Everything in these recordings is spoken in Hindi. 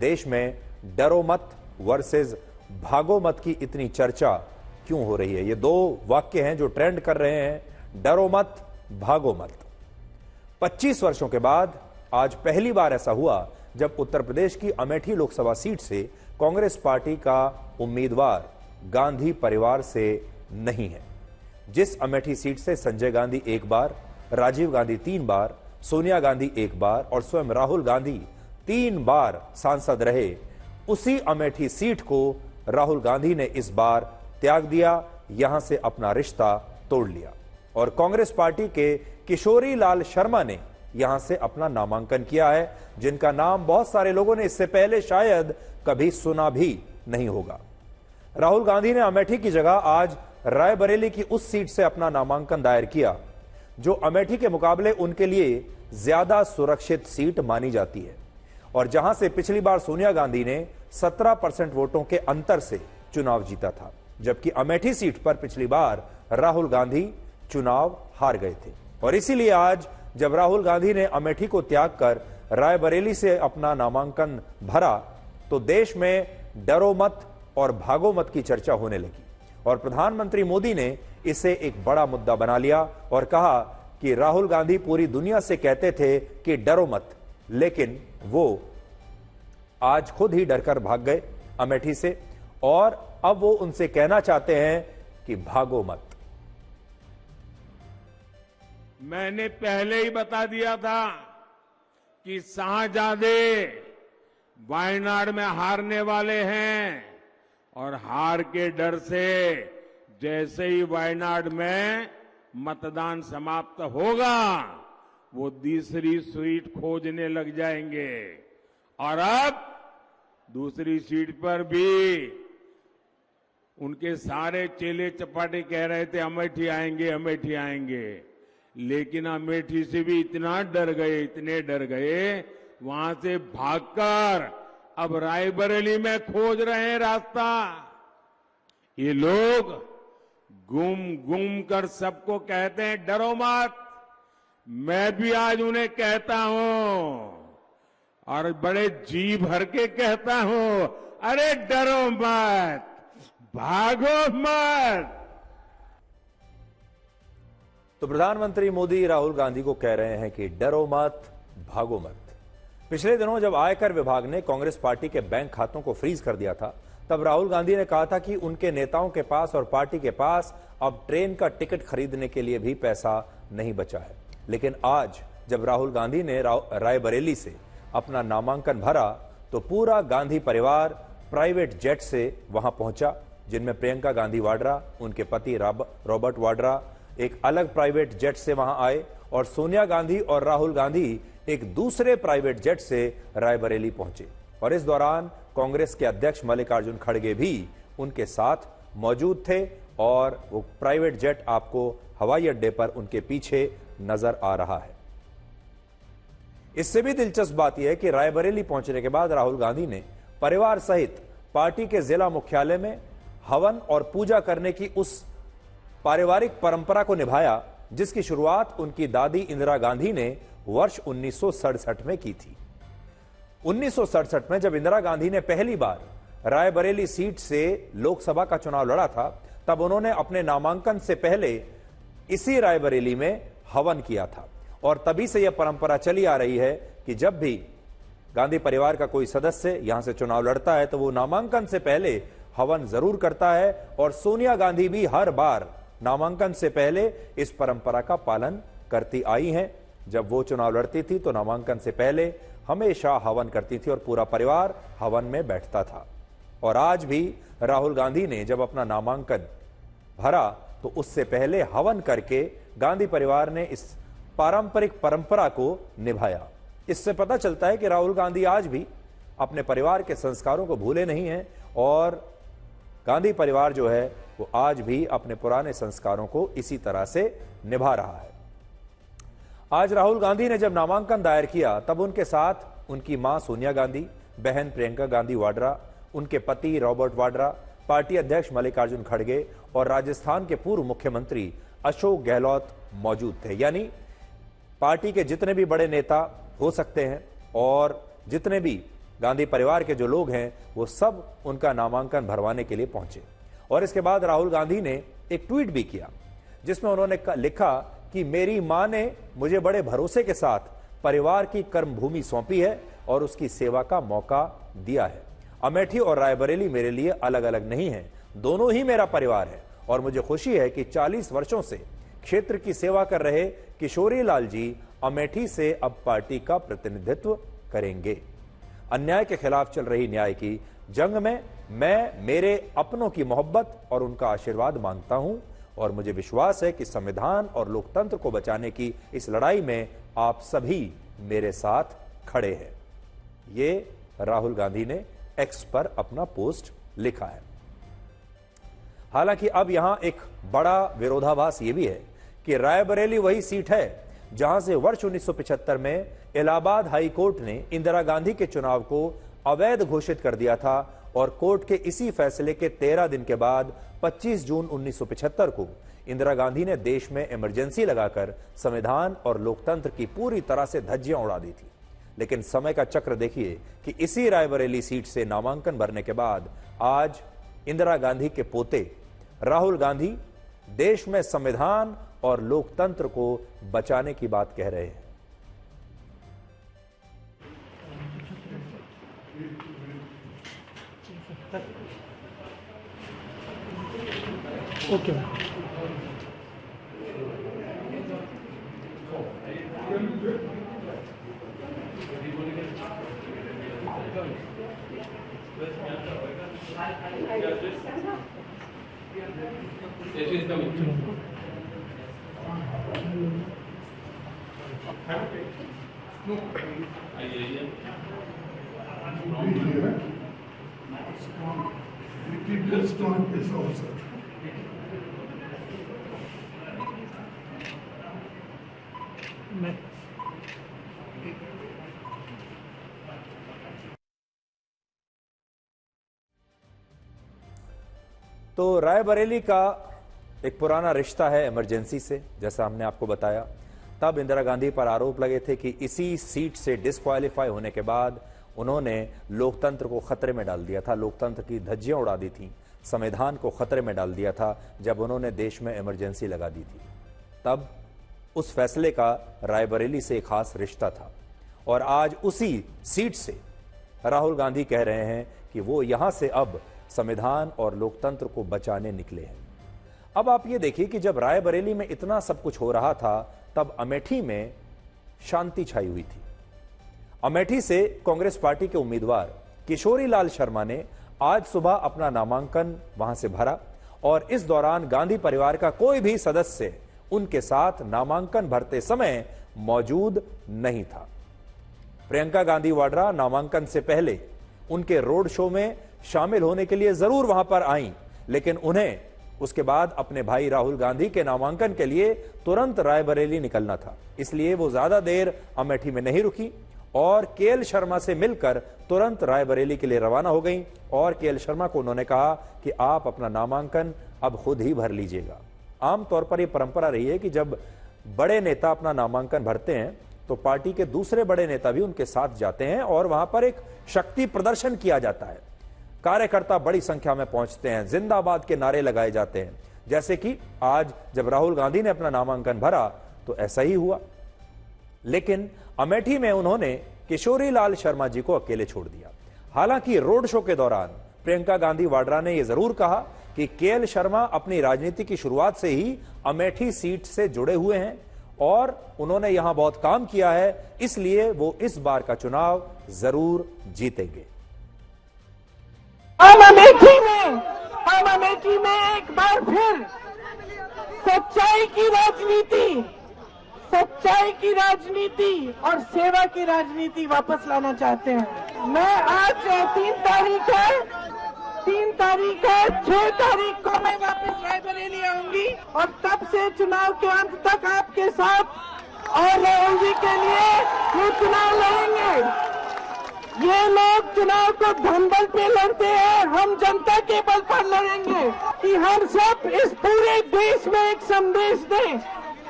देश में डरो मत वर्सेस भागो मत की इतनी चर्चा क्यों हो रही है। ये दो वाक्य हैं जो ट्रेंड कर रहे हैं, डरो मत भागो मत। 25 वर्षों के बाद आज पहली बार ऐसा हुआ जब उत्तर प्रदेश की अमेठी लोकसभा सीट से कांग्रेस पार्टी का उम्मीदवार गांधी परिवार से नहीं है। जिस अमेठी सीट से संजय गांधी एक बार, राजीव गांधी 3 बार, सोनिया गांधी 1 बार और स्वयं राहुल गांधी 3 बार सांसद रहे, उसी अमेठी सीट को राहुल गांधी ने इस बार त्याग दिया, यहां से अपना रिश्ता तोड़ लिया और कांग्रेस पार्टी के किशोरी लाल शर्मा ने यहां से अपना नामांकन किया है, जिनका नाम बहुत सारे लोगों ने इससे पहले शायद कभी सुना भी नहीं होगा। राहुल गांधी ने अमेठी की जगह आज रायबरेली की उस सीट से अपना नामांकन दायर किया जो अमेठी के मुकाबले उनके लिए ज्यादा सुरक्षित सीट मानी जाती है और जहां से पिछली बार सोनिया गांधी ने 17% वोटों के अंतर से चुनाव जीता था, जबकि अमेठी सीट पर पिछली बार राहुल गांधी चुनाव हार गए थे। और इसीलिए आज जब राहुल गांधी ने अमेठी को त्याग कर रायबरेली से अपना नामांकन भरा तो देश में डरो मत और भागो मत की चर्चा होने लगी और प्रधानमंत्री मोदी ने इसे एक बड़ा मुद्दा बना लिया और कहा कि राहुल गांधी पूरी दुनिया से कहते थे कि डरो मत, लेकिन वो आज खुद ही डरकर भाग गए अमेठी से और अब वो उनसे कहना चाहते हैं कि भागो मत। मैंने पहले ही बता दिया था कि शाहजादे वायनाड में हारने वाले हैं और हार के डर से जैसे ही वायनाड में मतदान समाप्त होगा वो दूसरी सीट खोजने लग जाएंगे और अब दूसरी सीट पर भी उनके सारे चेले चपाटे कह रहे थे अमेठी आएंगे अमेठी आएंगे, लेकिन अमेठी से भी इतना डर गए, इतने डर गए, वहां से भागकर अब रायबरेली में खोज रहे हैं रास्ता। ये लोग घूम घूम कर सबको कहते हैं डरो मत, मैं भी आज उन्हें कहता हूं और बड़े जी भर के कहता हूं, अरे डरो मत भागो मत। तो प्रधानमंत्री मोदी राहुल गांधी को कह रहे हैं कि डरो मत भागो मत। पिछले दिनों जब आयकर विभाग ने कांग्रेस पार्टी के बैंक खातों को फ्रीज कर दिया था तब राहुल गांधी ने कहा था कि उनके नेताओं के पास और पार्टी के पास अब ट्रेन का टिकट खरीदने के लिए भी पैसा नहीं बचा है। लेकिन आज जब राहुल गांधी ने रायबरेली से अपना नामांकन भरा तो पूरा गांधी परिवार प्राइवेट जेट से वहां पहुंचा, जिनमें प्रियंका गांधी वाड्रा, उनके पति रॉबर्ट वाड्रा एक अलग प्राइवेट जेट से वहां आए और सोनिया गांधी और राहुल गांधी एक दूसरे प्राइवेट जेट से रायबरेली पहुंचे और इस दौरान कांग्रेस के अध्यक्ष मल्लिकार्जुन खड़गे भी उनके साथ मौजूद थे और वो प्राइवेट जेट आपको हवाई अड्डे पर उनके पीछे नजर आ रहा है। इससे भी दिलचस्प बात यह है कि रायबरेली पहुंचने के बाद राहुल गांधी ने परिवार सहित पार्टी के जिला मुख्यालय में हवन और पूजा करने की उस पारिवारिक परंपरा को निभाया जिसकी शुरुआत उनकी दादी इंदिरा गांधी ने वर्ष 1967 में की थी। 1967 में जब इंदिरा गांधी ने पहली बार रायबरेली सीट से लोकसभा का चुनाव लड़ा था तब उन्होंने अपने नामांकन से पहले इसी रायबरेली में हवन किया था और तभी से यह परंपरा चली आ रही है कि जब भी गांधी परिवार का कोई सदस्य यहां से चुनाव लड़ता है तो वो नामांकन से पहले हवन जरूर करता है और सोनिया गांधी भी हर बार नामांकन से पहले इस परंपरा का पालन करती आई हैं। जब वो चुनाव लड़ती थी तो नामांकन से पहले हमेशा हवन करती थी और पूरा परिवार हवन में बैठता था। और आज भी राहुल गांधी ने जब अपना नामांकन भरा तो उससे पहले हवन करके गांधी परिवार ने इस पारंपरिक परंपरा को निभाया। इससे पता चलता है कि राहुल गांधी आज भी अपने परिवार के संस्कारों को भूले नहीं हैं और गांधी परिवार जो है वो आज भी अपने पुराने संस्कारों को इसी तरह से निभा रहा है। आज राहुल गांधी ने जब नामांकन दायर किया तब उनके साथ उनकी मां सोनिया गांधी, बहन प्रियंका गांधी वाड्रा, उनके पति रॉबर्ट वाड्रा, पार्टी अध्यक्ष मल्लिकार्जुन खड़गे और राजस्थान के पूर्व मुख्यमंत्री अशोक गहलोत मौजूद थे। यानी पार्टी के जितने भी बड़े नेता हो सकते हैं और जितने भी गांधी परिवार के जो लोग हैं वो सब उनका नामांकन भरवाने के लिए पहुंचे। और इसके बाद राहुल गांधी ने एक ट्वीट भी किया जिसमें उन्होंने लिखा कि मेरी मां ने मुझे बड़े भरोसे के साथ परिवार की कर्मभूमि सौंपी है और उसकी सेवा का मौका दिया है। अमेठी और रायबरेली मेरे लिए अलग अलग नहीं है, दोनों ही मेरा परिवार है और मुझे खुशी है कि 40 वर्षों से क्षेत्र की सेवा कर रहे किशोरी लाल जी अमेठी से अब पार्टी का प्रतिनिधित्व करेंगे। अन्याय के खिलाफ चल रही न्याय की जंग में मैं मेरे अपनों की मोहब्बत और उनका आशीर्वाद मांगता हूं और मुझे विश्वास है कि संविधान और लोकतंत्र को बचाने की इस लड़ाई में आप सभी मेरे साथ खड़े हैं। ये राहुल गांधी ने एक्स पर अपना पोस्ट लिखा है। हालांकि अब यहां एक बड़ा विरोधाभास यह भी है कि रायबरेली वही सीट है जहां से वर्ष 1975 में इलाहाबाद हाई कोर्ट ने इंदिरा गांधी के चुनाव को अवैध घोषित कर दिया था और कोर्ट के इसी फैसले के 13 दिन के बाद 25 जून 1975 को इंदिरा गांधी ने देश में इमरजेंसी लगाकर संविधान और लोकतंत्र की पूरी तरह से धज्जियां उड़ा दी थी। लेकिन समय का चक्र देखिए कि इसी रायबरेली सीट से नामांकन भरने के बाद आज इंदिरा गांधी के पोते राहुल गांधी देश में संविधान और लोकतंत्र को बचाने की बात कह रहे हैं। ओके तो रायबरेली का एक पुराना रिश्ता है इमरजेंसी से, जैसा हमने आपको बताया। तब इंदिरा गांधी पर आरोप लगे थे कि इसी सीट से डिस्क्वालीफाई होने के बाद उन्होंने लोकतंत्र को खतरे में डाल दिया था, लोकतंत्र की धज्जियां उड़ा दी थी, संविधान को खतरे में डाल दिया था जब उन्होंने देश में इमरजेंसी लगा दी थी। तब उस फैसले का रायबरेली से एक खास रिश्ता था और आज उसी सीट से राहुल गांधी कह रहे हैं कि वो यहां से अब संविधान और लोकतंत्र को बचाने निकले हैं। अब आप ये देखिए कि जब रायबरेली में इतना सब कुछ हो रहा था तब अमेठी में शांति छाई हुई थी। अमेठी से कांग्रेस पार्टी के उम्मीदवार किशोरी लाल शर्मा ने आज सुबह अपना नामांकन वहां से भरा और इस दौरान गांधी परिवार का कोई भी सदस्य उनके साथ नामांकन भरते समय मौजूद नहीं था। प्रियंका गांधी वाड्रा नामांकन से पहले उनके रोड शो में शामिल होने के लिए जरूर वहां पर आई, लेकिन उन्हें उसके बाद अपने भाई राहुल गांधी के नामांकन के लिए तुरंत रायबरेली निकलना था, इसलिए वो ज्यादा देर अमेठी में नहीं रुकी और केएल शर्मा से मिलकर तुरंत रायबरेली के लिए रवाना हो गई और केएल शर्मा को उन्होंने कहा कि आप अपना नामांकन अब खुद ही भर लीजिएगा। आमतौर पर यह परंपरा रही है कि जब बड़े नेता अपना नामांकन भरते हैं तो पार्टी के दूसरे बड़े नेता भी उनके साथ जाते हैं और वहां पर एक शक्ति प्रदर्शन किया जाता है। कार्यकर्ता बड़ी संख्या में पहुंचते हैं, जिंदाबाद के नारे लगाए जाते हैं, जैसे कि आज जब राहुल गांधी ने अपना नामांकन भरा तो ऐसा ही हुआ। लेकिन अमेठी में उन्होंने किशोरी लाल शर्मा जी को अकेले छोड़ दिया। हालांकि रोड शो के दौरान प्रियंका गांधी वाड्रा ने यह जरूर कहा कि केएल शर्मा अपनी राजनीति की शुरुआत से ही अमेठी सीट से जुड़े हुए हैं और उन्होंने यहां बहुत काम किया है, इसलिए वो इस बार का चुनाव जरूर जीतेंगे। हम अमेठी में एक बार फिर सच्चाई की राजनीति और सेवा की राजनीति वापस लाना चाहते हैं। मैं आज 3 तारीख है 6 तारीख को मैं वापस रायबरेली आऊंगी और तब से चुनाव के अंत तक आपके साथ और राहुल जी के लिए वो चुनाव लड़ेंगे। ये लोग चुनाव को धनबल पे लड़ते हैं, हम जनता के बल पर लड़ेंगे कि हम सब इस पूरे देश में एक संदेश दें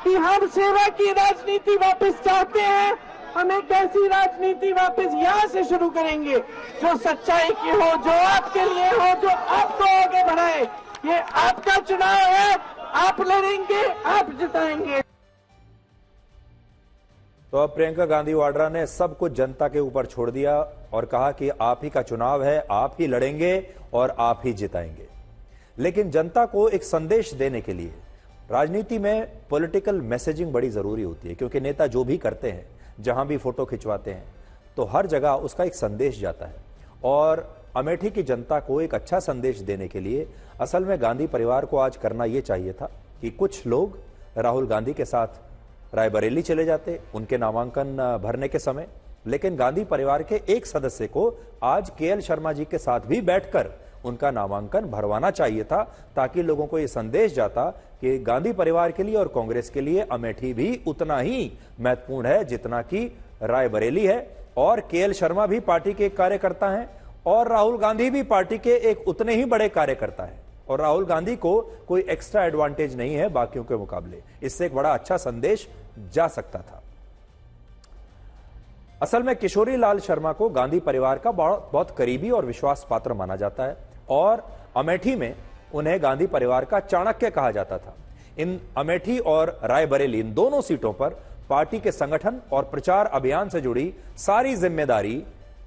कि हम सेवा की राजनीति वापस चाहते हैं हम एक ऐसी राजनीति वापस यहाँ से शुरू करेंगे जो सच्चाई की हो, जो आपके लिए हो, जो आपको आगे बढ़ाए। ये आपका चुनाव है, आप लड़ेंगे, आप जिताएंगे। तो अब प्रियंका गांधी वाड्रा ने सब कुछ जनता के ऊपर छोड़ दिया और कहा कि आप ही का चुनाव है, आप ही लड़ेंगे और आप ही जिताएंगे। लेकिन जनता को एक संदेश देने के लिए राजनीति में पॉलिटिकल मैसेजिंग बड़ी जरूरी होती है, क्योंकि नेता जो भी करते हैं, जहां भी फोटो खिंचवाते हैं, तो हर जगह उसका एक संदेश जाता है। और अमेठी की जनता को एक अच्छा संदेश देने के लिए असल में गांधी परिवार को आज करना यह चाहिए था कि कुछ लोग राहुल गांधी के साथ रायबरेली चले जाते उनके नामांकन भरने के समय, लेकिन गांधी परिवार के एक सदस्य को आज केएल शर्मा जी के साथ भी बैठकर उनका नामांकन भरवाना चाहिए था, ताकि लोगों को यह संदेश जाता कि गांधी परिवार के लिए और कांग्रेस के लिए अमेठी भी उतना ही महत्वपूर्ण है जितना कि रायबरेली है। और केएल शर्मा भी पार्टी के एक कार्यकर्ता हैं और राहुल गांधी भी पार्टी के एक उतने ही बड़े कार्यकर्ता हैं, और राहुल गांधी को कोई एक्स्ट्रा एडवांटेज नहीं है बाकियों के मुकाबले। इससे एक बड़ा अच्छा संदेश जा सकता था। असल में किशोरी लाल शर्मा को गांधी परिवार का बहुत करीबी और विश्वास पात्र माना जाता है और अमेठी में उन्हें गांधी परिवार का चाणक्य कहा जाता था। इन अमेठी और रायबरेली इन दोनों सीटों पर पार्टी के संगठन और प्रचार अभियान से जुड़ी सारी जिम्मेदारी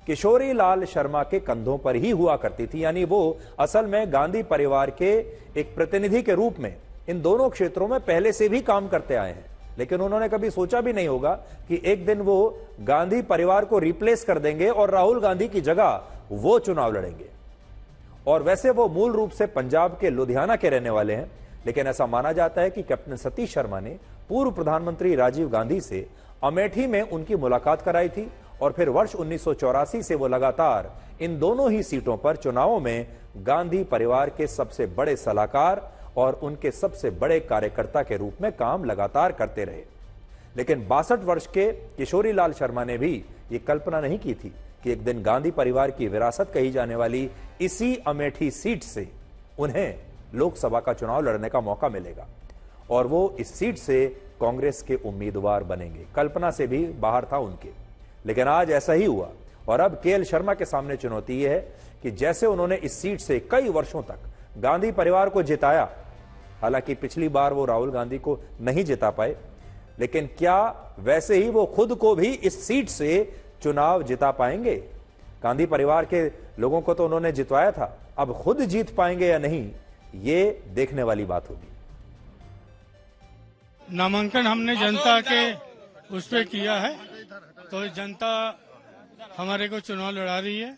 किशोरी लाल शर्मा के कंधों पर ही हुआ करती थी। यानी वो असल में गांधी परिवार के एक प्रतिनिधि के रूप में इन दोनों क्षेत्रों में पहले से भी काम करते आए हैं, लेकिन उन्होंने कभी सोचा भी नहीं होगा कि एक दिन वो गांधी परिवार को रिप्लेस कर देंगे और राहुल गांधी की जगह वो चुनाव लड़ेंगे। और वैसे वो मूल रूप से पंजाब के लुधियाना के रहने वाले हैं, लेकिन ऐसा माना जाता है कि कैप्टन सतीश शर्मा ने पूर्व प्रधानमंत्री राजीव गांधी से अमेठी में उनकी मुलाकात कराई थी और फिर वर्ष 1984 से वो लगातार इन दोनों ही सीटों पर चुनावों में गांधी परिवार के सबसे बड़े सलाहकार और उनके सबसे बड़े कार्यकर्ता के रूप में काम लगातार करते रहे। लेकिन 62 वर्ष के किशोरी लाल शर्मा ने भी ये कल्पना नहीं की थी कि एक दिन गांधी परिवार की विरासत कही जाने वाली इसी अमेठी सीट से उन्हें लोकसभा का चुनाव लड़ने का मौका मिलेगा और वो इस सीट से कांग्रेस के उम्मीदवार बनेंगे। कल्पना से भी बाहर था उनके, लेकिन आज ऐसा ही हुआ। और अब केएल शर्मा के सामने चुनौती यह है कि जैसे उन्होंने इस सीट से कई वर्षों तक गांधी परिवार को जिताया, हालांकि पिछली बार वो राहुल गांधी को नहीं जिता पाए, लेकिन क्या वैसे ही वो खुद को भी इस सीट से चुनाव जिता पाएंगे? गांधी परिवार के लोगों को तो उन्होंने जितवाया था, अब खुद जीत पाएंगे या नहीं, ये देखने वाली बात होगी। नामांकन हमने जनता के उस पे किया है, तो जनता हमारे को चुनाव लड़ा रही है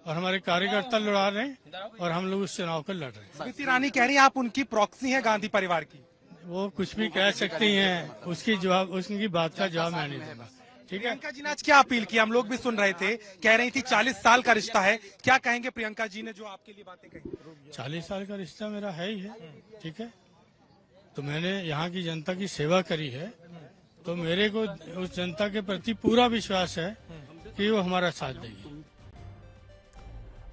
और हमारे कार्यकर्ता लड़ा रहे हैं और हम लोग उस चुनाव को लड़ रहे हैं। स्मृति ईरानी कह रही हैं आप उनकी प्रॉक्सी हैं गांधी परिवार की। वो कुछ भी कह सकती हैं, उसकी जवाब, उसकी बात का जवाब मैं नहीं दूंगा। ठीक है। प्रियंका जी ने आज क्या अपील की, हम लोग भी सुन रहे थे, कह रही थी 40 साल का रिश्ता है, क्या कहेंगे प्रियंका जी ने जो आपके लिए बातें कही? 40 साल का रिश्ता मेरा है ही है, ठीक है। तो मैंने यहाँ की जनता की सेवा करी है, तो मेरे को उस जनता के प्रति पूरा विश्वास है कि वो हमारा साथ देगी।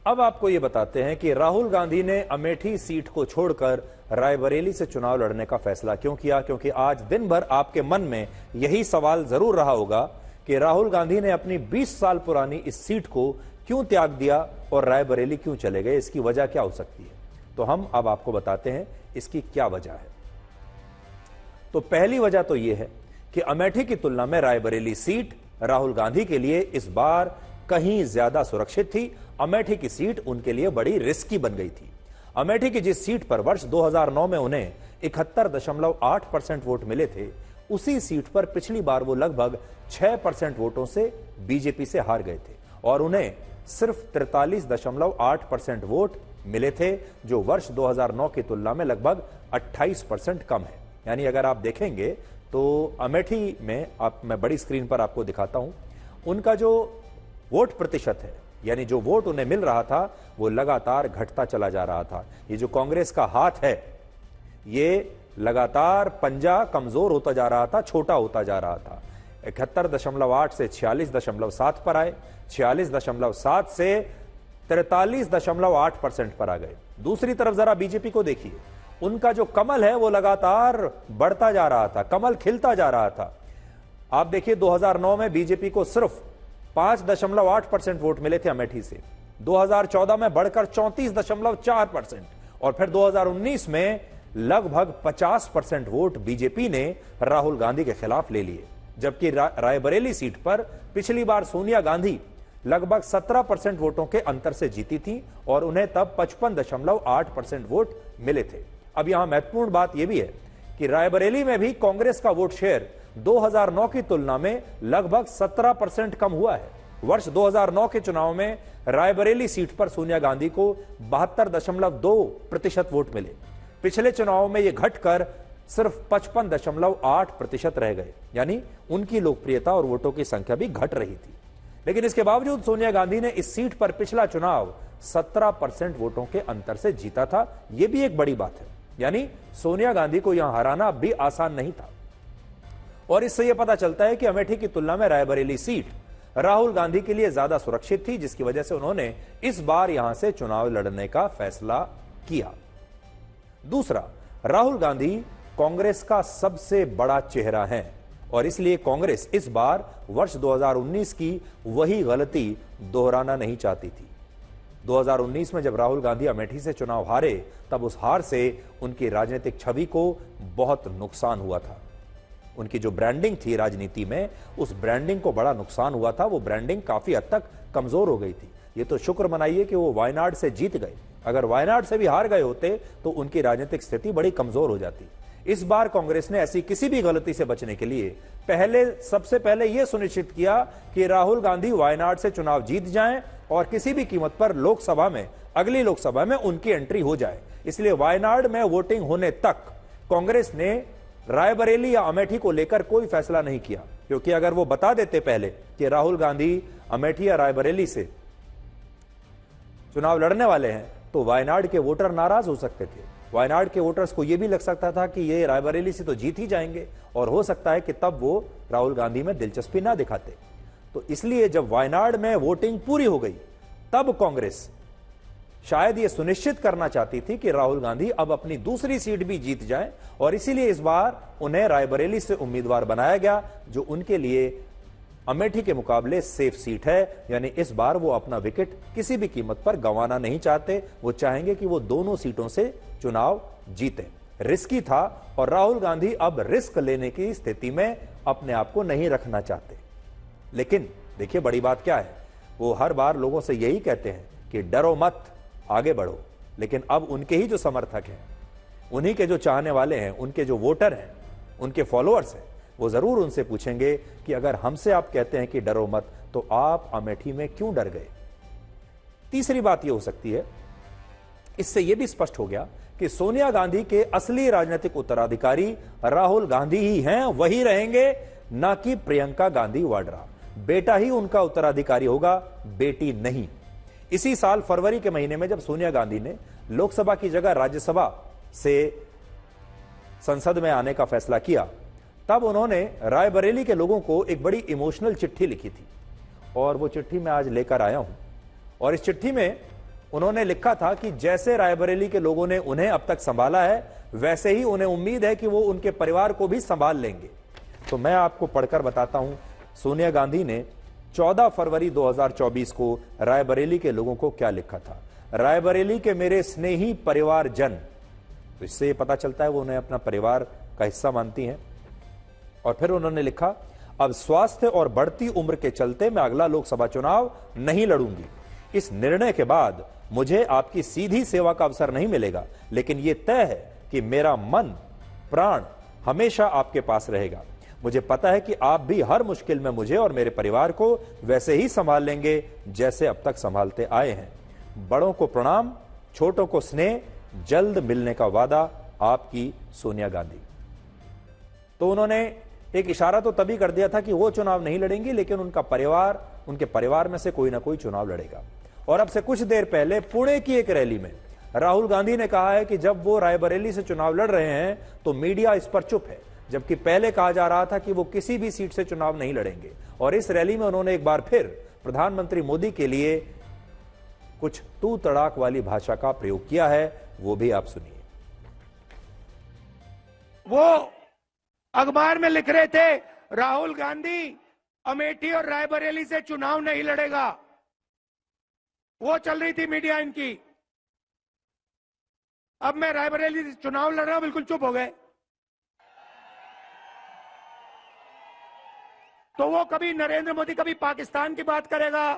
अब आपको ये बताते हैं कि राहुल गांधी ने अमेठी सीट को छोड़कर रायबरेली से चुनाव लड़ने का फैसला क्यों किया, क्योंकि आज दिन भर आपके मन में यही सवाल जरूर रहा होगा कि राहुल गांधी ने अपनी 20 साल पुरानी इस सीट को क्यों त्याग दिया और रायबरेली क्यों चले गए, इसकी वजह क्या हो सकती है। तो हम अब आपको बताते हैं इसकी क्या वजह है। तो पहली वजह तो यह है कि अमेठी की तुलना में रायबरेली सीट राहुल गांधी के लिए इस बार कहीं ज्यादा सुरक्षित थी। अमेठी की सीट उनके लिए बड़ी रिस्की बन गई थी। अमेठी की जिस सीट पर वर्ष 2009 में उन्हें 71.8% वोट मिले थे, उसी सीट पर पिछली बार वो लगभग 6% वोटों से बीजेपी से हार गए थे और उन्हें सिर्फ 43.8% वोट मिले थे, जो वर्ष 2009 की तुलना में लगभग 28% कम है। यानी अगर आप देखेंगे तो अमेठी में, मैं बड़ी स्क्रीन पर आपको दिखाता हूं, उनका जो वोट प्रतिशत है, यानी जो वोट उन्हें मिल रहा था, वो लगातार घटता चला जा रहा था। ये जो कांग्रेस का हाथ है, ये लगातार पंजा कमजोर होता जा रहा था, छोटा होता जा रहा था। 71.8 से 46.7 पर आए, 46.7 से 43.8% पर आ गए। दूसरी तरफ जरा बीजेपी को देखिए, उनका जो कमल है वो लगातार बढ़ता जा रहा था, कमल खिलता जा रहा था। आप देखिए 2009 में बीजेपी को सिर्फ 5.8% वोट मिले थे अमेठी से, 2014 में बढ़कर 34.4% और फिर 2019 में लगभग 50% वोट बीजेपी ने राहुल गांधी के खिलाफ ले लिए। जबकि रायबरेली सीट पर पिछली बार सोनिया गांधी लगभग 17% वोटों के अंतर से जीती थी और उन्हें तब 55.8% वोट मिले थे। अब यहां महत्वपूर्ण बात यह भी है कि रायबरेली में भी कांग्रेस का वोट शेयर 2009 की तुलना में लगभग 17% कम हुआ है। वर्ष 2009 के चुनाव में रायबरेली सीट पर सोनिया गांधी को 72.2% वोट मिले। पिछले चुनाव में यह घटकर सिर्फ 55.8% रह गए, यानी उनकी लोकप्रियता और वोटों की संख्या भी घट रही थी। लेकिन इसके बावजूद सोनिया गांधी ने इस सीट पर पिछला चुनाव 17% वोटों के अंतर से जीता था। यह भी एक बड़ी बात है, यानी सोनिया गांधी को यहां हराना भी आसान नहीं था। और इससे यह पता चलता है कि अमेठी की तुलना में रायबरेली सीट राहुल गांधी के लिए ज्यादा सुरक्षित थी, जिसकी वजह से उन्होंने इस बार यहां से चुनाव लड़ने का फैसला किया। दूसरा, राहुल गांधी कांग्रेस का सबसे बड़ा चेहरा है और इसलिए कांग्रेस इस बार वर्ष 2019 की वही गलती दोहराना नहीं चाहती थी। 2019 में जब राहुल गांधी अमेठी से चुनाव हारे, तब उस हार से उनकी राजनीतिक छवि को बहुत नुकसान हुआ था। उनकी जो ब्रांडिंग थी राजनीति में, उस ब्रांडिंग को बड़ा नुकसान हुआ था। वो ब्रांडिंग काफी हद तक कमजोर हो गई थी। ये तो शुक्र मनाइए कि वो वायनाड से जीत गए। अगर वायनाड से भी हार गए होते तो उनकी राजनीतिक स्थिति बड़ी कमजोर हो जाती। इस बार कांग्रेस ने ऐसी किसी भी गलती से बचने के लिए सबसे पहले यह सुनिश्चित किया कि राहुल गांधी वायनाड से चुनाव जीत जाएं और किसी भी कीमत पर अगली लोकसभा में उनकी एंट्री हो जाए। इसलिए वायनाड में वोटिंग होने तक कांग्रेस ने रायबरेली या अमेठी को लेकर कोई फैसला नहीं किया, क्योंकि अगर वो बता देते पहले कि राहुल गांधी अमेठी या रायबरेली से चुनाव लड़ने वाले हैं, तो वायनाड के वोटर नाराज हो सकते थे। वायनाड के वोटर्स को यह भी लग सकता था कि ये रायबरेली से तो जीत ही जाएंगे और हो सकता है कि तब वो राहुल गांधी में दिलचस्पी ना दिखाते। तो इसलिए जब वायनाड में वोटिंग पूरी हो गई, तब कांग्रेस शायद ये सुनिश्चित करना चाहती थी कि राहुल गांधी अब अपनी दूसरी सीट भी जीत जाएं और इसीलिए इस बार उन्हें रायबरेली से उम्मीदवार बनाया गया, जो उनके लिए अमेठी के मुकाबले सेफ सीट है। यानी इस बार वो अपना विकेट किसी भी कीमत पर गंवाना नहीं चाहते। वो चाहेंगे कि वो दोनों सीटों से चुनाव जीते। रिस्की था और राहुल गांधी अब रिस्क लेने की स्थिति में अपने आप को नहीं रखना चाहते। लेकिन देखिए बड़ी बात क्या है, वो हर बार लोगों से यही कहते हैं कि डरो मत, आगे बढ़ो। लेकिन अब उनके ही जो समर्थक हैं, उन्हीं के जो चाहने वाले हैं, उनके जो वोटर हैं, उनके फॉलोअर्स हैं, वो जरूर उनसे पूछेंगे कि अगर हमसे आप कहते हैं कि डरो मत, तो आप अमेठी में क्यों डर गए। तीसरी बात यह हो सकती है, इससे यह भी स्पष्ट हो गया कि सोनिया गांधी के असली राजनीतिक उत्तराधिकारी राहुल गांधी ही हैं, वही रहेंगे, ना कि प्रियंका गांधी वाड्रा। बेटा ही उनका उत्तराधिकारी होगा, बेटी नहीं। इसी साल फरवरी के महीने में जब सोनिया गांधी ने लोकसभा की जगह राज्यसभा से संसद में आने का फैसला किया, तब उन्होंने रायबरेली के लोगों को एक बड़ी इमोशनल चिट्ठी लिखी थी और वो चिट्ठी मैं आज लेकर आया हूं। और इस चिट्ठी में उन्होंने लिखा था कि जैसे रायबरेली के लोगों ने उन्हें अब तक संभाला है, वैसे ही उन्हें उम्मीद है कि वो उनके परिवार को भी संभाल लेंगे। तो मैं आपको पढ़कर बताता हूं सोनिया गांधी ने 14 फरवरी 2024 को रायबरेली के लोगों को क्या लिखा था। रायबरेली के मेरे स्नेही परिवारजन, तो इससे पता चलता है वो उन्हें अपना परिवार का हिस्सा मानती हैं। और फिर उन्होंने लिखा, अब स्वास्थ्य और बढ़ती उम्र के चलते मैं अगला लोकसभा चुनाव नहीं लड़ूंगी। इस निर्णय के बाद मुझे आपकी सीधी सेवा का अवसर नहीं मिलेगा, लेकिन यह तय है कि मेरा मन प्राण हमेशा आपके पास रहेगा। मुझे पता है कि आप भी हर मुश्किल में मुझे और मेरे परिवार को वैसे ही संभाल लेंगे जैसे अब तक संभालते आए हैं। बड़ों को प्रणाम, छोटों को स्नेह, जल्द मिलने का वादा, आपकी सोनिया गांधी। तो उन्होंने एक इशारा तो तभी कर दिया था कि वो चुनाव नहीं लड़ेंगी, लेकिन उनके परिवार में से कोई ना कोई चुनाव लड़ेगा। और अब से कुछ देर पहले पुणे की एक रैली में राहुल गांधी ने कहा है कि जब वो रायबरेली से चुनाव लड़ रहे हैं तो मीडिया इस पर चुप है, जबकि पहले कहा जा रहा था कि वो किसी भी सीट से चुनाव नहीं लड़ेंगे। और इस रैली में उन्होंने एक बार फिर प्रधानमंत्री मोदी के लिए कुछ तू तड़ाक वाली भाषा का प्रयोग किया है, वो भी आप सुनिए। वो अखबार में लिख रहे थे राहुल गांधी अमेठी और रायबरेली से चुनाव नहीं लड़ेगा। वो चल रही थी मीडिया इनकी। अब मैं रायबरेली से चुनाव लड़ रहा हूं, बिल्कुल चुप हो गए। तो वो कभी नरेंद्र मोदी, कभी पाकिस्तान की बात करेगा,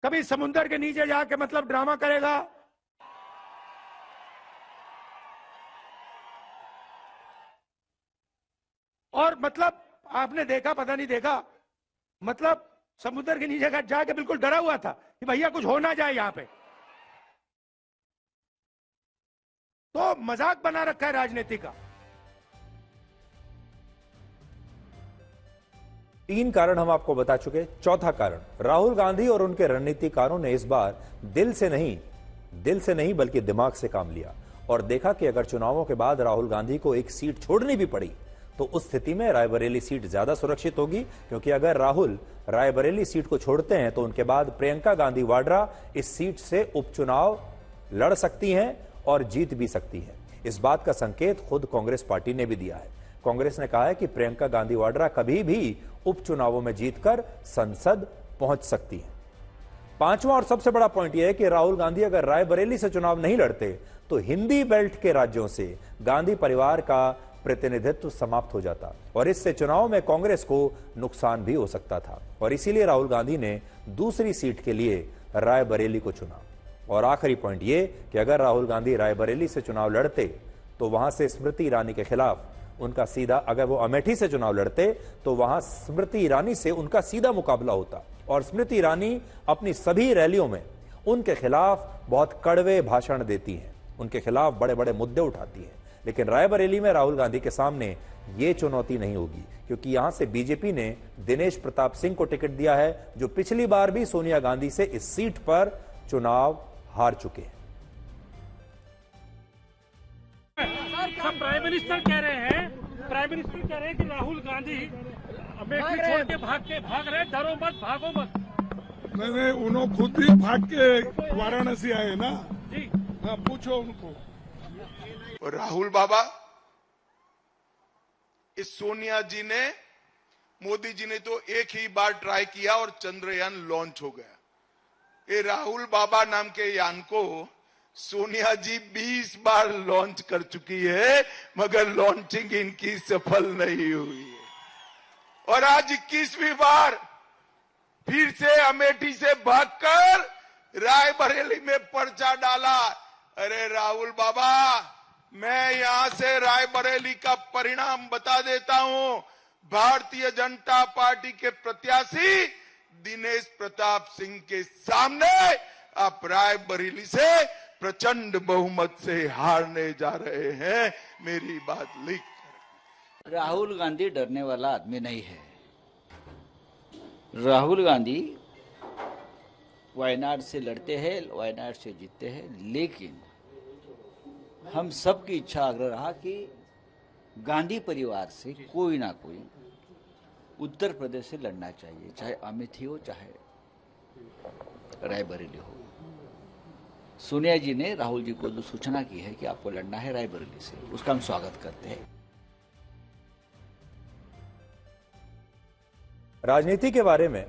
कभी समुद्र के नीचे जाके मतलब ड्रामा करेगा। और मतलब आपने देखा, पता नहीं देखा, मतलब समुद्र के नीचे जाके बिल्कुल डरा हुआ था कि भैया कुछ हो ना जाए यहां पे। तो मजाक बना रखा है राजनीति का। 3 कारण हम आपको बता चुके। चौथा कारण, राहुल गांधी और उनके रणनीतिकारों ने इस बार दिल से नहीं बल्कि दिमाग से काम लिया और देखा कि अगर चुनावों के बाद राहुल गांधी को एक सीट छोड़नी भी पड़ी तो उस स्थिति में रायबरेली सीट ज्यादा सुरक्षित होगी, क्योंकि अगर राहुल रायबरेली सीट को छोड़ते हैं तो उनके बाद प्रियंका गांधी वाड्रा इस सीट से उपचुनाव लड़ सकती हैं और जीत भी सकती है। इस बात का संकेत खुद कांग्रेस पार्टी ने भी दिया है। कांग्रेस ने कहा है कि प्रियंका गांधी वाड्रा कभी भी उपचुनावों में जीतकर संसद पहुंच सकती है। पांचवा और सबसे बड़ा पॉइंट यह है कि राहुल गांधी अगर रायबरेली से चुनाव नहीं लड़ते तो हिंदी बेल्ट के राज्यों से गांधी परिवार का प्रतिनिधित्व समाप्त हो जाता और इससे चुनाव में कांग्रेस को नुकसान भी हो सकता था। और इसीलिए राहुल गांधी ने दूसरी सीट के लिए रायबरेली को चुना। और आखिरी पॉइंट ये कि अगर राहुल गांधी रायबरेली से चुनाव लड़ते तो वहां से स्मृति ईरानी के खिलाफ उनका सीधा, अगर वो अमेठी से चुनाव लड़ते तो वहां स्मृति ईरानी से उनका सीधा मुकाबला होता और स्मृति ईरानी अपनी सभी रैलियों में उनके खिलाफ बहुत कड़वे भाषण देती हैं, उनके खिलाफ बड़े बड़े मुद्दे उठाती हैं। लेकिन रायबरेली में राहुल गांधी के सामने ये चुनौती नहीं होगी, क्योंकि यहां से बीजेपी ने दिनेश प्रताप सिंह को टिकट दिया है, जो पिछली बार भी सोनिया गांधी से इस सीट पर चुनाव हार चुके हैं। सब प्राइम मिनिस्टर कह रहे हैं कि राहुल गांधी अमेठी छोड़ के भाग रहे, डरो मत, भागो मत। नहीं, उन्होंने खुद ही भाग के वाराणसी आए ना जी। हाँ, पूछो उनको। और राहुल बाबा, इस सोनिया जी ने, मोदी जी ने तो एक ही बार ट्राई किया और चंद्रयान लॉन्च हो गया। ये राहुल बाबा नाम के यान को सोनिया जी 20 बार लॉन्च कर चुकी है, मगर लॉन्चिंग इनकी सफल नहीं हुई है। और आज 21वीं बार फिर से अमेठी से भागकर रायबरेली में पर्चा डाला। अरे राहुल बाबा, मैं यहां से रायबरेली का परिणाम बता देता हूं। भारतीय जनता पार्टी के प्रत्याशी दिनेश प्रताप सिंह के सामने आप रायबरेली से प्रचंड बहुमत से हारने जा रहे हैं। मेरी बात लिख कर। राहुल गांधी डरने वाला आदमी नहीं है। राहुल गांधी वायनाड से लड़ते हैं, वायनाड से जीतते हैं, लेकिन हम सबकी इच्छा आग्रह रहा कि गांधी परिवार से कोई ना कोई उत्तर प्रदेश से लड़ना चाहिए, चाहे अमेठी हो चाहे रायबरेली हो। सोनिया जी ने राहुल जी को जो सूचना की है कि आपको लड़ना है रायबरेली से, उसका हम स्वागत करते हैं। राजनीति के बारे में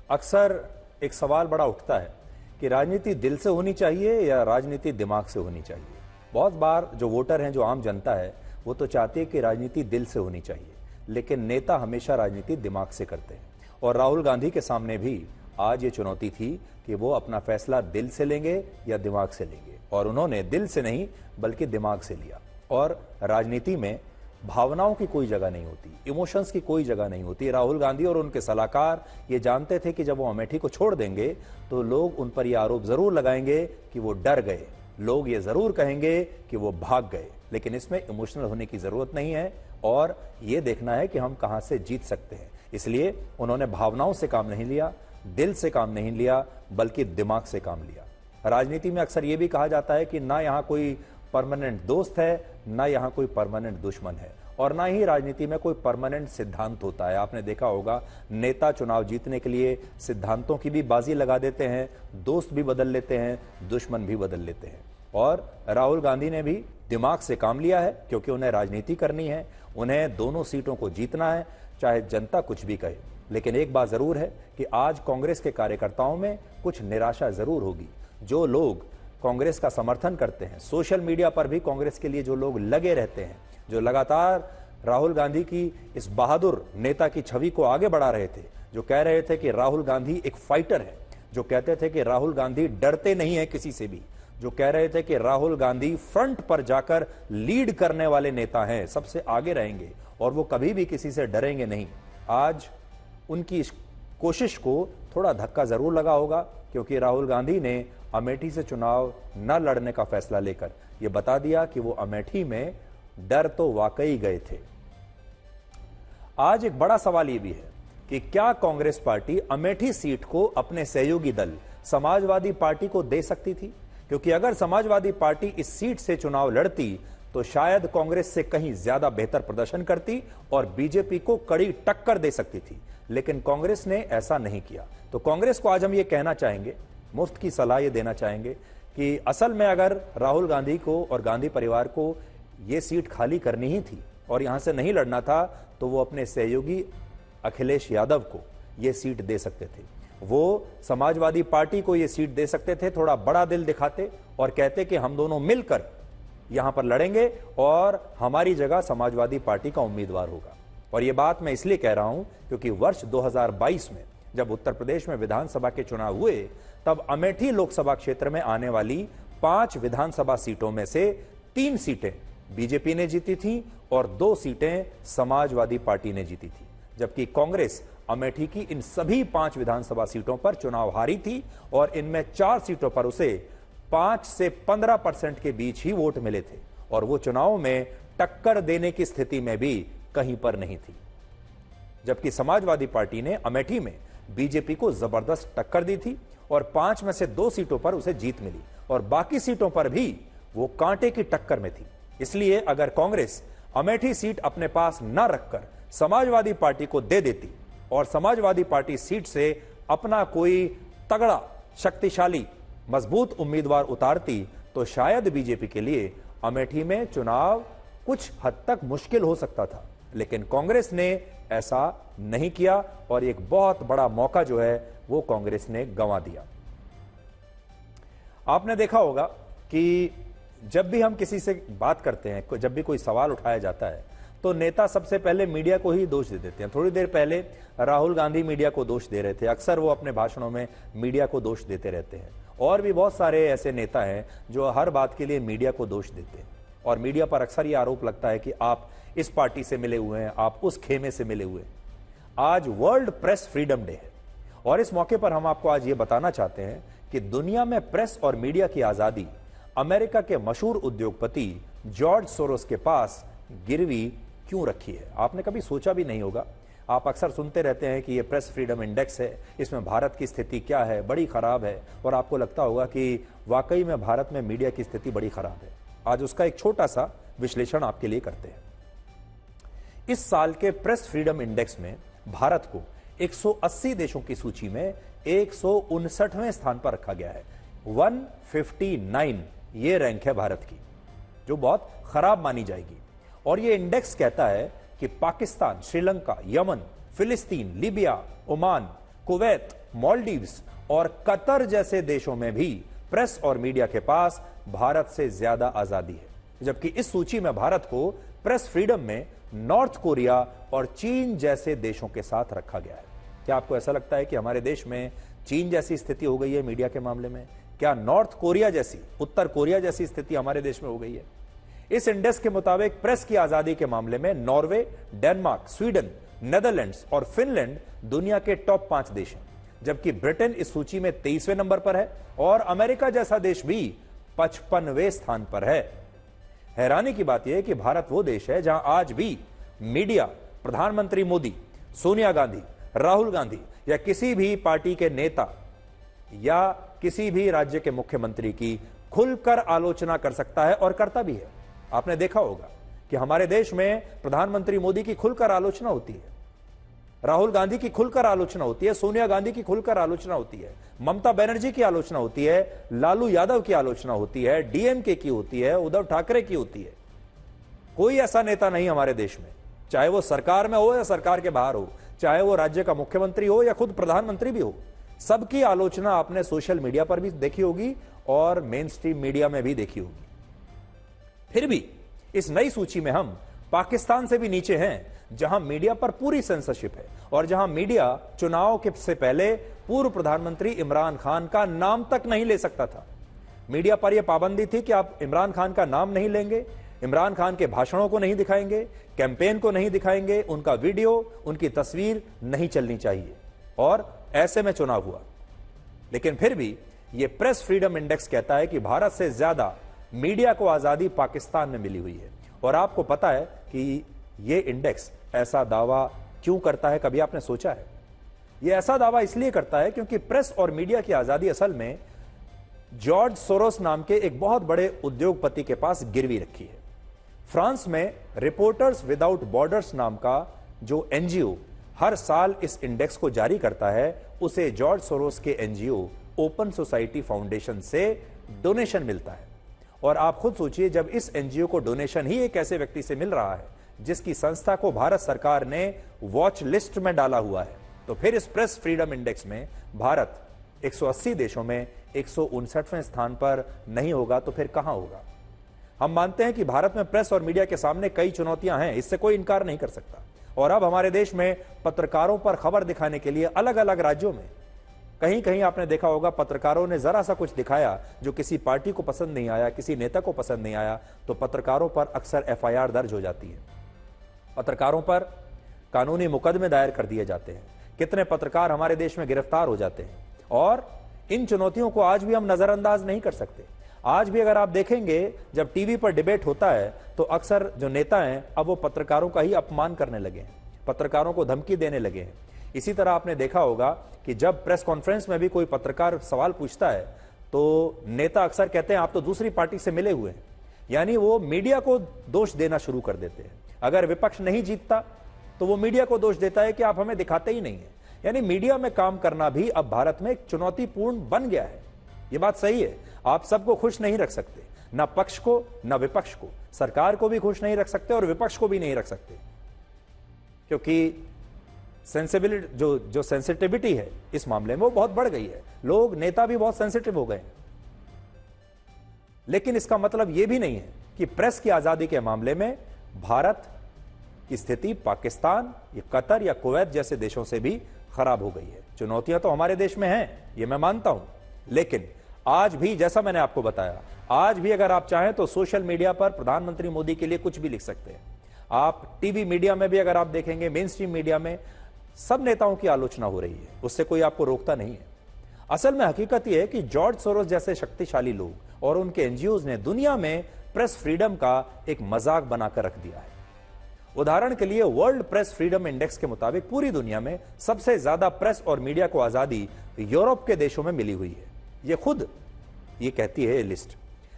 अक्सर एक सवाल बड़ा उठता है कि राजनीति दिल से होनी चाहिए या राजनीति दिमाग से होनी चाहिए। बहुत बार जो वोटर हैं, जो आम जनता है, वो तो चाहती है कि राजनीति दिल से होनी चाहिए, लेकिन नेता हमेशा राजनीति दिमाग से करते हैं। और राहुल गांधी के सामने भी आज ये चुनौती थी कि वो अपना फैसला दिल से लेंगे या दिमाग से लेंगे, और उन्होंने दिल से नहीं बल्कि दिमाग से लिया। और राजनीति में भावनाओं की कोई जगह नहीं होती, इमोशंस की कोई जगह नहीं होती। राहुल गांधी और उनके सलाहकार ये जानते थे कि जब वो अमेठी को छोड़ देंगे तो लोग उन पर यह आरोप जरूर लगाएंगे कि वो डर गए, लोग ये जरूर कहेंगे कि वो भाग गए, लेकिन इसमें इमोशनल होने की जरूरत नहीं है और ये देखना है कि हम कहां से जीत सकते हैं। इसलिए उन्होंने भावनाओं से काम नहीं लिया, दिल से काम नहीं लिया, बल्कि दिमाग से काम लिया। राजनीति में अक्सर यह भी कहा जाता है कि ना यहां कोई परमानेंट दोस्त है, ना यहां कोई परमानेंट दुश्मन है, और ना ही राजनीति में कोई परमानेंट सिद्धांत होता है। आपने देखा होगा, नेता चुनाव जीतने के लिए सिद्धांतों की भी बाजी लगा देते हैं, दोस्त भी बदल लेते हैं, दुश्मन भी बदल लेते हैं। और राहुल गांधी ने भी दिमाग से काम लिया है, क्योंकि उन्हें राजनीति करनी है, उन्हें दोनों सीटों को जीतना है। चाहे जनता कुछ भी कहे। लेकिन एक बात जरूर है कि आज कांग्रेस के कार्यकर्ताओं में कुछ निराशा जरूर होगी। जो लोग कांग्रेस का समर्थन करते हैं, सोशल मीडिया पर भी कांग्रेस के लिए जो लोग लगे रहते हैं, जो लगातार राहुल गांधी की इस बहादुर नेता की छवि को आगे बढ़ा रहे थे, जो कह रहे थे कि राहुल गांधी एक फाइटर है, जो कहते थे कि राहुल गांधी डरते नहीं है किसी से भी, जो कह रहे थे कि राहुल गांधी फ्रंट पर जाकर लीड करने वाले नेता हैं, सबसे आगे रहेंगे और वो कभी भी किसी से डरेंगे नहीं, आज उनकी इस कोशिश को थोड़ा धक्का जरूर लगा होगा, क्योंकि राहुल गांधी ने अमेठी से चुनाव न लड़ने का फैसला लेकर यह बता दिया कि वो अमेठी में डर तो वाकई गए थे। आज एक बड़ा सवाल यह भी है कि क्या कांग्रेस पार्टी अमेठी सीट को अपने सहयोगी दल समाजवादी पार्टी को दे सकती थी? क्योंकि अगर समाजवादी पार्टी इस सीट से चुनाव लड़ती तो शायद कांग्रेस से कहीं ज्यादा बेहतर प्रदर्शन करती और बीजेपी को कड़ी टक्कर दे सकती थी। लेकिन कांग्रेस ने ऐसा नहीं किया। तो कांग्रेस को आज हम ये कहना चाहेंगे, मुफ्त की सलाह ये देना चाहेंगे कि असल में अगर राहुल गांधी को और गांधी परिवार को ये सीट खाली करनी ही थी और यहां से नहीं लड़ना था, तो वो अपने सहयोगी अखिलेश यादव को ये सीट दे सकते थे। वो समाजवादी पार्टी को ये सीट दे सकते थे, थोड़ा बड़ा दिल दिखाते और कहते कि हम दोनों मिलकर यहां पर लड़ेंगे और हमारी जगह समाजवादी पार्टी का उम्मीदवार होगा। और यह बात मैं इसलिए कह रहा हूं क्योंकि वर्ष 2022 में जब उत्तर प्रदेश में विधानसभा के चुनाव हुए, तब अमेठी लोकसभा क्षेत्र में आने वाली 5 विधानसभा सीटों में से 3 सीटें बीजेपी ने जीती थी और 2 सीटें समाजवादी पार्टी ने जीती थी, जबकि कांग्रेस अमेठी की इन सभी 5 विधानसभा सीटों पर चुनाव हारी थी और इनमें 4 सीटों पर उसे 5 से 15% के बीच ही वोट मिले थे और वो चुनाव में टक्कर देने की स्थिति में भी कहीं पर नहीं थी। जबकि समाजवादी पार्टी ने अमेठी में बीजेपी को जबरदस्त टक्कर दी थी और 5 में से 2 सीटों पर उसे जीत मिली और बाकी सीटों पर भी वो कांटे की टक्कर में थी। इसलिए अगर कांग्रेस अमेठी सीट अपने पास न रखकर समाजवादी पार्टी को दे देती और समाजवादी पार्टी सीट से अपना कोई तगड़ा, शक्तिशाली, मजबूत उम्मीदवार उतारती, तो शायद बीजेपी के लिए अमेठी में चुनाव कुछ हद तक मुश्किल हो सकता था। लेकिन कांग्रेस ने ऐसा नहीं किया और एक बहुत बड़ा मौका जो है वो कांग्रेस ने गंवा दिया। आपने देखा होगा कि जब भी हम किसी से बात करते हैं, जब भी कोई सवाल उठाया जाता है, तो नेता सबसे पहले मीडिया को ही दोष दे देते हैं। थोड़ी देर पहले राहुल गांधी मीडिया को दोष दे रहे थे, अक्सर वो अपने भाषणों में मीडिया को दोष देते रहते हैं। और भी बहुत सारे ऐसे नेता हैं जो हर बात के लिए मीडिया को दोष देते हैं और मीडिया पर अक्सर ये आरोप लगता है कि आप इस पार्टी से मिले हुए हैं, आप उस खेमे से मिले हुए हैं। आज वर्ल्ड प्रेस फ्रीडम डे है और इस मौके पर हम आपको आज ये बताना चाहते हैं कि दुनिया में प्रेस और मीडिया की आजादी अमेरिका के मशहूर उद्योगपति जॉर्ज सोरोस के पास गिरवी क्यों रखी है। आपने कभी सोचा भी नहीं होगा। आप अक्सर सुनते रहते हैं कि ये प्रेस फ्रीडम इंडेक्स है, इसमें भारत की स्थिति क्या है, बड़ी खराब है, और आपको लगता होगा कि वाकई में भारत में मीडिया की स्थिति बड़ी खराब है। आज उसका एक छोटा सा विश्लेषण आपके लिए करते हैं। इस साल के प्रेस फ्रीडम इंडेक्स में भारत को 180 देशों की सूची में 159वें स्थान पर रखा गया है। 159 ये रैंक है भारत की, जो बहुत खराब मानी जाएगी। और ये इंडेक्स कहता है कि पाकिस्तान, श्रीलंका, यमन, फिलिस्तीन, लीबिया, ओमान, कुवैत, मालदीव्स और कतर जैसे देशों में भी प्रेस और मीडिया के पास भारत से ज्यादा आजादी है। जबकि इस सूची में भारत को प्रेस फ्रीडम में नॉर्थ कोरिया और चीन जैसे देशों के साथ रखा गया है। क्या आपको ऐसा लगता है कि हमारे देश में चीन जैसी स्थिति हो गई है मीडिया के मामले में? क्या नॉर्थ कोरिया जैसी, उत्तर कोरिया जैसी स्थिति हमारे देश में हो गई है? इस इंडेक्स के मुताबिक प्रेस की आजादी के मामले में नॉर्वे, डेनमार्क, स्वीडन, नेदरलैंड्स और फिनलैंड दुनिया के टॉप 5 देश हैं, जबकि ब्रिटेन इस सूची में 23वें नंबर पर है और अमेरिका जैसा देश भी 55वें स्थान पर है। हैरानी की बात यह है कि भारत वो देश है जहां आज भी मीडिया प्रधानमंत्री मोदी, सोनिया गांधी, राहुल गांधी या किसी भी पार्टी के नेता या किसी भी राज्य के मुख्यमंत्री की खुलकर आलोचना कर सकता है और करता भी है। आपने देखा होगा कि हमारे देश में प्रधानमंत्री मोदी की खुलकर आलोचना होती है, राहुल गांधी की खुलकर आलोचना होती है, सोनिया गांधी की खुलकर आलोचना होती है, ममता बनर्जी की आलोचना होती है, लालू यादव की आलोचना होती है, डीएमके की होती है, उद्धव ठाकरे की होती है। कोई ऐसा नेता नहीं हमारे देश में चाहे वो सरकार में हो या सरकार के बाहर हो, चाहे वो राज्य का मुख्यमंत्री हो या खुद प्रधानमंत्री भी हो, सबकी आलोचना आपने सोशल मीडिया पर भी देखी होगी और मेन स्ट्रीम मीडिया में भी देखी होगी। फिर भी इस नई सूची में हम पाकिस्तान से भी नीचे हैं, जहां मीडिया पर पूरी सेंसरशिप है और जहां मीडिया चुनाव के से पहले पूर्व प्रधानमंत्री इमरान खान का नाम तक नहीं ले सकता था। मीडिया पर यह पाबंदी थी कि आप इमरान खान का नाम नहीं लेंगे, इमरान खान के भाषणों को नहीं दिखाएंगे, कैंपेन को नहीं दिखाएंगे, उनका वीडियो, उनकी तस्वीर नहीं चलनी चाहिए। और ऐसे में चुनाव हुआ। लेकिन फिर भी यह प्रेस फ्रीडम इंडेक्स कहता है कि भारत से ज्यादा मीडिया को आजादी पाकिस्तान में मिली हुई है। और आपको पता है कि यह इंडेक्स ऐसा दावा क्यों करता है, कभी आपने सोचा है? यह ऐसा दावा इसलिए करता है क्योंकि प्रेस और मीडिया की आजादी असल में जॉर्ज सोरोस नाम के एक बहुत बड़े उद्योगपति के पास गिरवी रखी है। फ्रांस में रिपोर्टर्स विदाउट बॉर्डर्स नाम का जो एनजीओ हर साल इस इंडेक्स को जारी करता है, उसे जॉर्ज सोरोस के एनजीओ ओपन सोसाइटी फाउंडेशन से डोनेशन मिलता है। और आप खुद सोचिए, जब इस एनजीओ को डोनेशन ही एक ऐसे व्यक्ति से मिल रहा है जिसकी संस्था को भारत सरकार ने वॉच लिस्ट में डाला हुआ है, तो फिर इस प्रेस फ्रीडम इंडेक्स में भारत 180 देशों में 159वें स्थान पर नहीं होगा तो फिर कहां होगा? हम मानते हैं कि भारत में प्रेस और मीडिया के सामने कई चुनौतियां हैं, इससे कोई इनकार नहीं कर सकता। और अब हमारे देश में पत्रकारों पर खबर दिखाने के लिए अलग अलग राज्यों में कहीं कहीं आपने देखा होगा, पत्रकारों ने जरा सा कुछ दिखाया जो किसी पार्टी को पसंद नहीं आया, किसी नेता को पसंद नहीं आया, तो पत्रकारों पर अक्सर एफआईआर दर्ज हो जाती है, पत्रकारों पर कानूनी मुकदमे दायर कर दिए जाते हैं, कितने पत्रकार हमारे देश में गिरफ्तार हो जाते हैं। और इन चुनौतियों को आज भी हम नजरअंदाज नहीं कर सकते। आज भी अगर आप देखेंगे, जब टीवी पर डिबेट होता है तो अक्सर जो नेता हैं अब वो पत्रकारों का ही अपमान करने लगे हैं, पत्रकारों को धमकी देने लगे हैं। इसी तरह आपने देखा होगा कि जब प्रेस कॉन्फ्रेंस में भी कोई पत्रकार सवाल पूछता है तो नेता अक्सर कहते हैं आप तो दूसरी पार्टी से मिले हुए हैं, यानी वो मीडिया को दोष देना शुरू कर देते हैं। अगर विपक्ष नहीं जीतता तो वो मीडिया को दोष देता है कि आप हमें दिखाते ही नहीं है। यानी मीडिया में काम करना भी अब भारत में एक चुनौतीपूर्ण बन गया है। ये बात सही है, आप सबको खुश नहीं रख सकते, ना पक्ष को ना विपक्ष को, सरकार को भी खुश नहीं रख सकते और विपक्ष को भी नहीं रख सकते, क्योंकि सेंसिबिलिटी जो सेंसिटिविटी है इस मामले में वो बहुत बढ़ गई है। लोग, नेता भी बहुत सेंसिटिव हो गए। लेकिन इसका मतलब यह भी नहीं है कि प्रेस की आजादी के मामले में भारत की स्थिति पाकिस्तान या कतर या कुवैत जैसे देशों से भी खराब हो गई है। चुनौतियां तो हमारे देश में हैं, ये मैं मानता हूं, लेकिन आज भी, जैसा मैंने आपको बताया, आज भी अगर आप चाहें तो सोशल मीडिया पर प्रधानमंत्री मोदी के लिए कुछ भी लिख सकते हैं। आप टीवी मीडिया में भी अगर आप देखेंगे, मेन स्ट्रीम मीडिया में सब नेताओं की आलोचना हो रही है, उससे कोई आपको रोकता नहीं है। असल में हकीकत यह है कि जॉर्ज सोरोस जैसे शक्तिशाली लोग और उनके एनजीओज ने दुनिया में प्रेस फ्रीडम का एक मजाक बनाकर रख दिया है। उदाहरण के लिए वर्ल्ड प्रेस फ्रीडम इंडेक्स के मुताबिक पूरी दुनिया में सबसे ज्यादा प्रेस और मीडिया को आजादी यूरोप के देशों में मिली हुई है। यह खुद ये कहती है लिस्ट।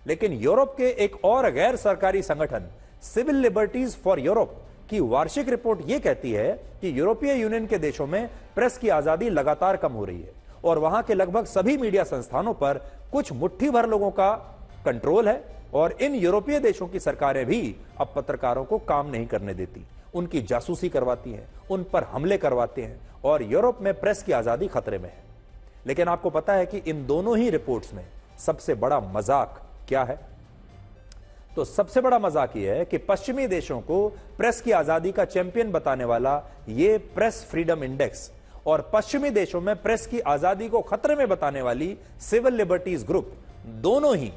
लेकिन यूरोप के एक और गैर सरकारी संगठन सिविल लिबर्टीज फॉर यूरोप की वार्षिक रिपोर्ट यह कहती है कि यूरोपीय यूनियन के देशों में प्रेस की आजादी लगातार कम हो रही है और वहां के लगभग सभी मीडिया संस्थानों पर कुछ मुट्ठी भर लोगों का कंट्रोल है। और इन यूरोपीय देशों की सरकारें भी अब पत्रकारों को काम नहीं करने देती, उनकी जासूसी करवाती हैं, उन पर हमले करवाते हैं और यूरोप में प्रेस की आजादी खतरे में है। लेकिन आपको पता है कि इन दोनों ही रिपोर्ट्स में सबसे बड़ा मजाक क्या है? तो सबसे बड़ा मजाक यह है कि पश्चिमी देशों को प्रेस की आजादी का चैंपियन बताने वाला ये प्रेस फ्रीडम इंडेक्स और पश्चिमी देशों में प्रेस की आजादी को खतरे में बताने वाली सिविल लिबर्टीज ग्रुप दोनों ही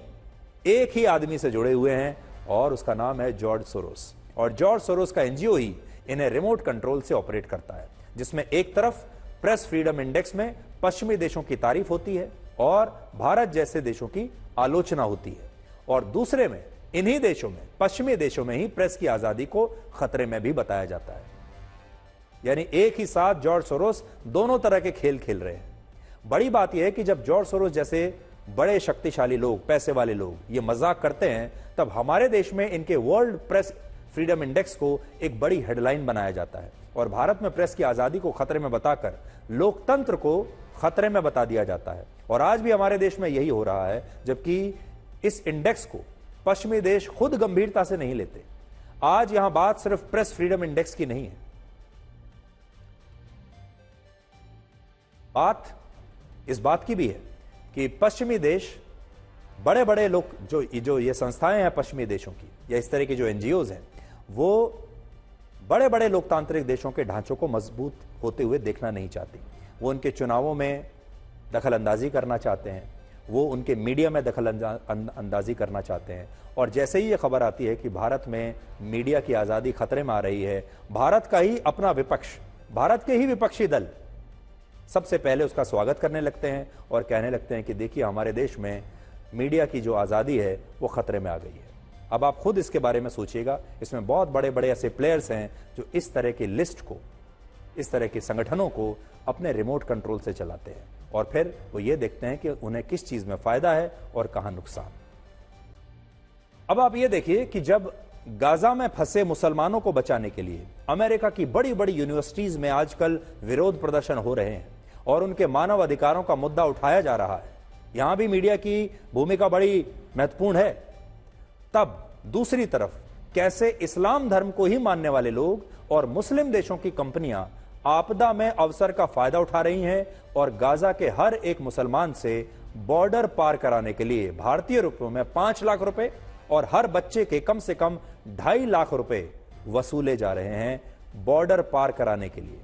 एक ही आदमी से जुड़े हुए हैं और उसका नाम है जॉर्ज सोरोस। और जॉर्ज सोरोस का एनजीओ ही इन्हें रिमोट कंट्रोल से ऑपरेट करता है, जिसमें एक तरफ प्रेस फ्रीडम इंडेक्स में पश्चिमी देशों की तारीफ होती है और भारत जैसे देशों की आलोचना होती है, और दूसरे में इन्हीं देशों में, पश्चिमी देशों में ही प्रेस की आजादी को खतरे में भी बताया जाता है। यानी एक ही साथ जॉर्ज सोरोस दोनों तरह के खेल खेल रहे हैं। बड़ी बात यह है कि जब जॉर्ज सोरोस जैसे बड़े शक्तिशाली लोग, पैसे वाले लोग ये मजाक करते हैं, तब हमारे देश में इनके वर्ल्ड प्रेस फ्रीडम इंडेक्स को एक बड़ी हेडलाइन बनाया जाता है और भारत में प्रेस की आजादी को खतरे में बताकर लोकतंत्र को खतरे में बता दिया जाता है। और आज भी हमारे देश में यही हो रहा है, जबकि इस इंडेक्स को पश्चिमी देश खुद गंभीरता से नहीं लेते। आज यहां बात सिर्फ प्रेस फ्रीडम इंडेक्स की नहीं है, बात इस बात की भी है कि पश्चिमी देश, बड़े बड़े लोग, जो ये संस्थाएं हैं पश्चिमी देशों की या इस तरह की जो एनजीओज हैं, वो बड़े बड़े लोकतांत्रिक देशों के ढांचों को मजबूत होते हुए देखना नहीं चाहती। वो उनके चुनावों में दखल अंदाजी करना चाहते हैं, वो उनके मीडिया में दखल अंदाजी करना चाहते हैं। और जैसे ही ये खबर आती है कि भारत में मीडिया की आज़ादी खतरे में आ रही है, भारत का ही अपना विपक्ष, भारत के ही विपक्षी दल सबसे पहले उसका स्वागत करने लगते हैं और कहने लगते हैं कि देखिए हमारे देश में मीडिया की जो आज़ादी है वो खतरे में आ गई है। अब आप खुद इसके बारे में सोचिएगा, इसमें बहुत बड़े बड़े ऐसे प्लेयर्स हैं जो इस तरह की लिस्ट को, इस तरह के संगठनों को अपने रिमोट कंट्रोल से चलाते हैं और फिर वो ये देखते हैं कि उन्हें किस चीज में फायदा है और कहां नुकसान। अब आप ये देखिए कि जब गाजा में फंसे मुसलमानों को बचाने के लिए अमेरिका की बड़ी बड़ी यूनिवर्सिटीज में आजकल विरोध प्रदर्शन हो रहे हैं और उनके मानव अधिकारों का मुद्दा उठाया जा रहा है, यहां भी मीडिया की भूमिका बड़ी महत्वपूर्ण है, तब दूसरी तरफ कैसे इस्लाम धर्म को ही मानने वाले लोग और मुस्लिम देशों की कंपनियां आपदा में अवसर का फायदा उठा रही हैं और गाजा के हर एक मुसलमान से बॉर्डर पार कराने के लिए भारतीय रुपयों में 5 लाख रुपए और हर बच्चे के कम से कम 2.5 लाख रुपए वसूले जा रहे हैं बॉर्डर पार कराने के लिए।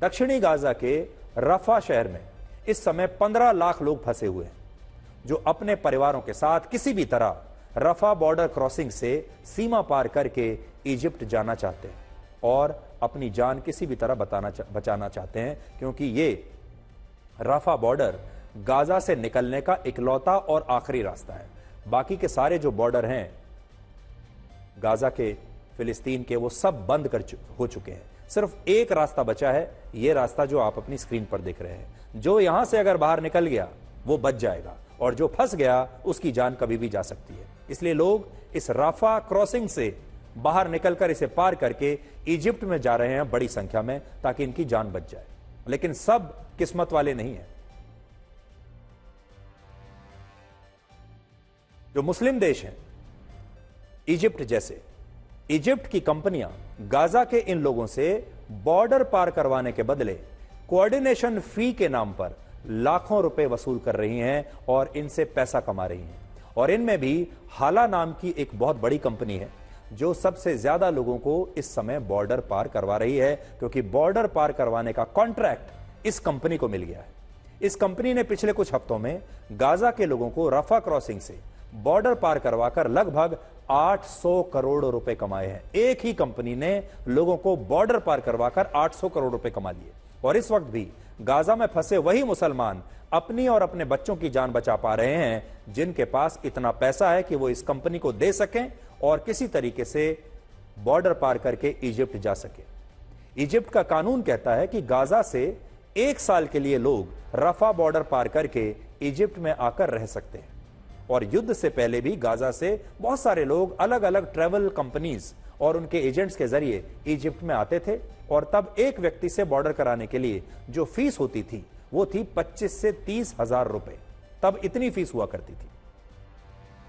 दक्षिणी गाजा के रफा शहर में इस समय 15 लाख लोग फंसे हुए हैं जो अपने परिवारों के साथ किसी भी तरह रफा बॉर्डर क्रॉसिंग से सीमा पार करके इजिप्ट जाना चाहते हैं और अपनी जान किसी भी तरह बचाना चाहते हैं, क्योंकि ये रफा बॉर्डर गाजा से निकलने का इकलौता और आखिरी रास्ता है। बाकी के सारे जो बॉर्डर हैं गाजा के, फिलिस्तीन के, वो सब बंद हो चुके हैं। सिर्फ एक रास्ता बचा है, ये रास्ता जो आप अपनी स्क्रीन पर देख रहे हैं। जो यहां से अगर बाहर निकल गया वो बच जाएगा और जो फंस गया उसकी जान कभी भी जा सकती है। इसलिए लोग इस राफा क्रॉसिंग से बाहर निकलकर इसे पार करके इजिप्ट में जा रहे हैं बड़ी संख्या में, ताकि इनकी जान बच जाए। लेकिन सब किस्मत वाले नहीं हैं। जो मुस्लिम देश हैं, इजिप्ट जैसे, इजिप्ट की कंपनियां गाजा के इन लोगों से बॉर्डर पार करवाने के बदले कोऑर्डिनेशन फी के नाम पर लाखों रुपए वसूल कर रही हैं और इनसे पैसा कमा रही हैं। और इनमें भी हाला नाम की एक बहुत बड़ी कंपनी है जो सबसे ज्यादा लोगों को इस समय बॉर्डर पार करवा रही है, क्योंकि बॉर्डर पार करवाने का कॉन्ट्रैक्ट इस कंपनी को मिल गया है। इस कंपनी ने पिछले कुछ हफ्तों में गाजा के लोगों को रफा क्रॉसिंग से बॉर्डर पार करवाकर लगभग 800 करोड़ रुपए कमाए हैं। एक ही कंपनी ने लोगों को बॉर्डर पार करवाकर 800 करोड़ रुपए कमा लिए। और इस वक्त भी गाजा में फंसे वही मुसलमान अपनी और अपने बच्चों की जान बचा पा रहे हैं जिनके पास इतना पैसा है कि वो इस कंपनी को दे सकें और किसी तरीके से बॉर्डर पार करके इजिप्ट जा सके। इजिप्ट का कानून कहता है कि गाजा से 1 साल के लिए लोग रफा बॉर्डर पार करके इजिप्ट में आकर रह सकते हैं। और युद्ध से पहले भी गाजा से बहुत सारे लोग अलग अलग ट्रैवल कंपनीज और उनके एजेंट्स के जरिए इजिप्ट में आते थे और तब एक व्यक्ति से बॉर्डर कराने के लिए जो फीस होती थी वो थी 25 से 30 हजार रुपए। तब इतनी फीस हुआ करती थी।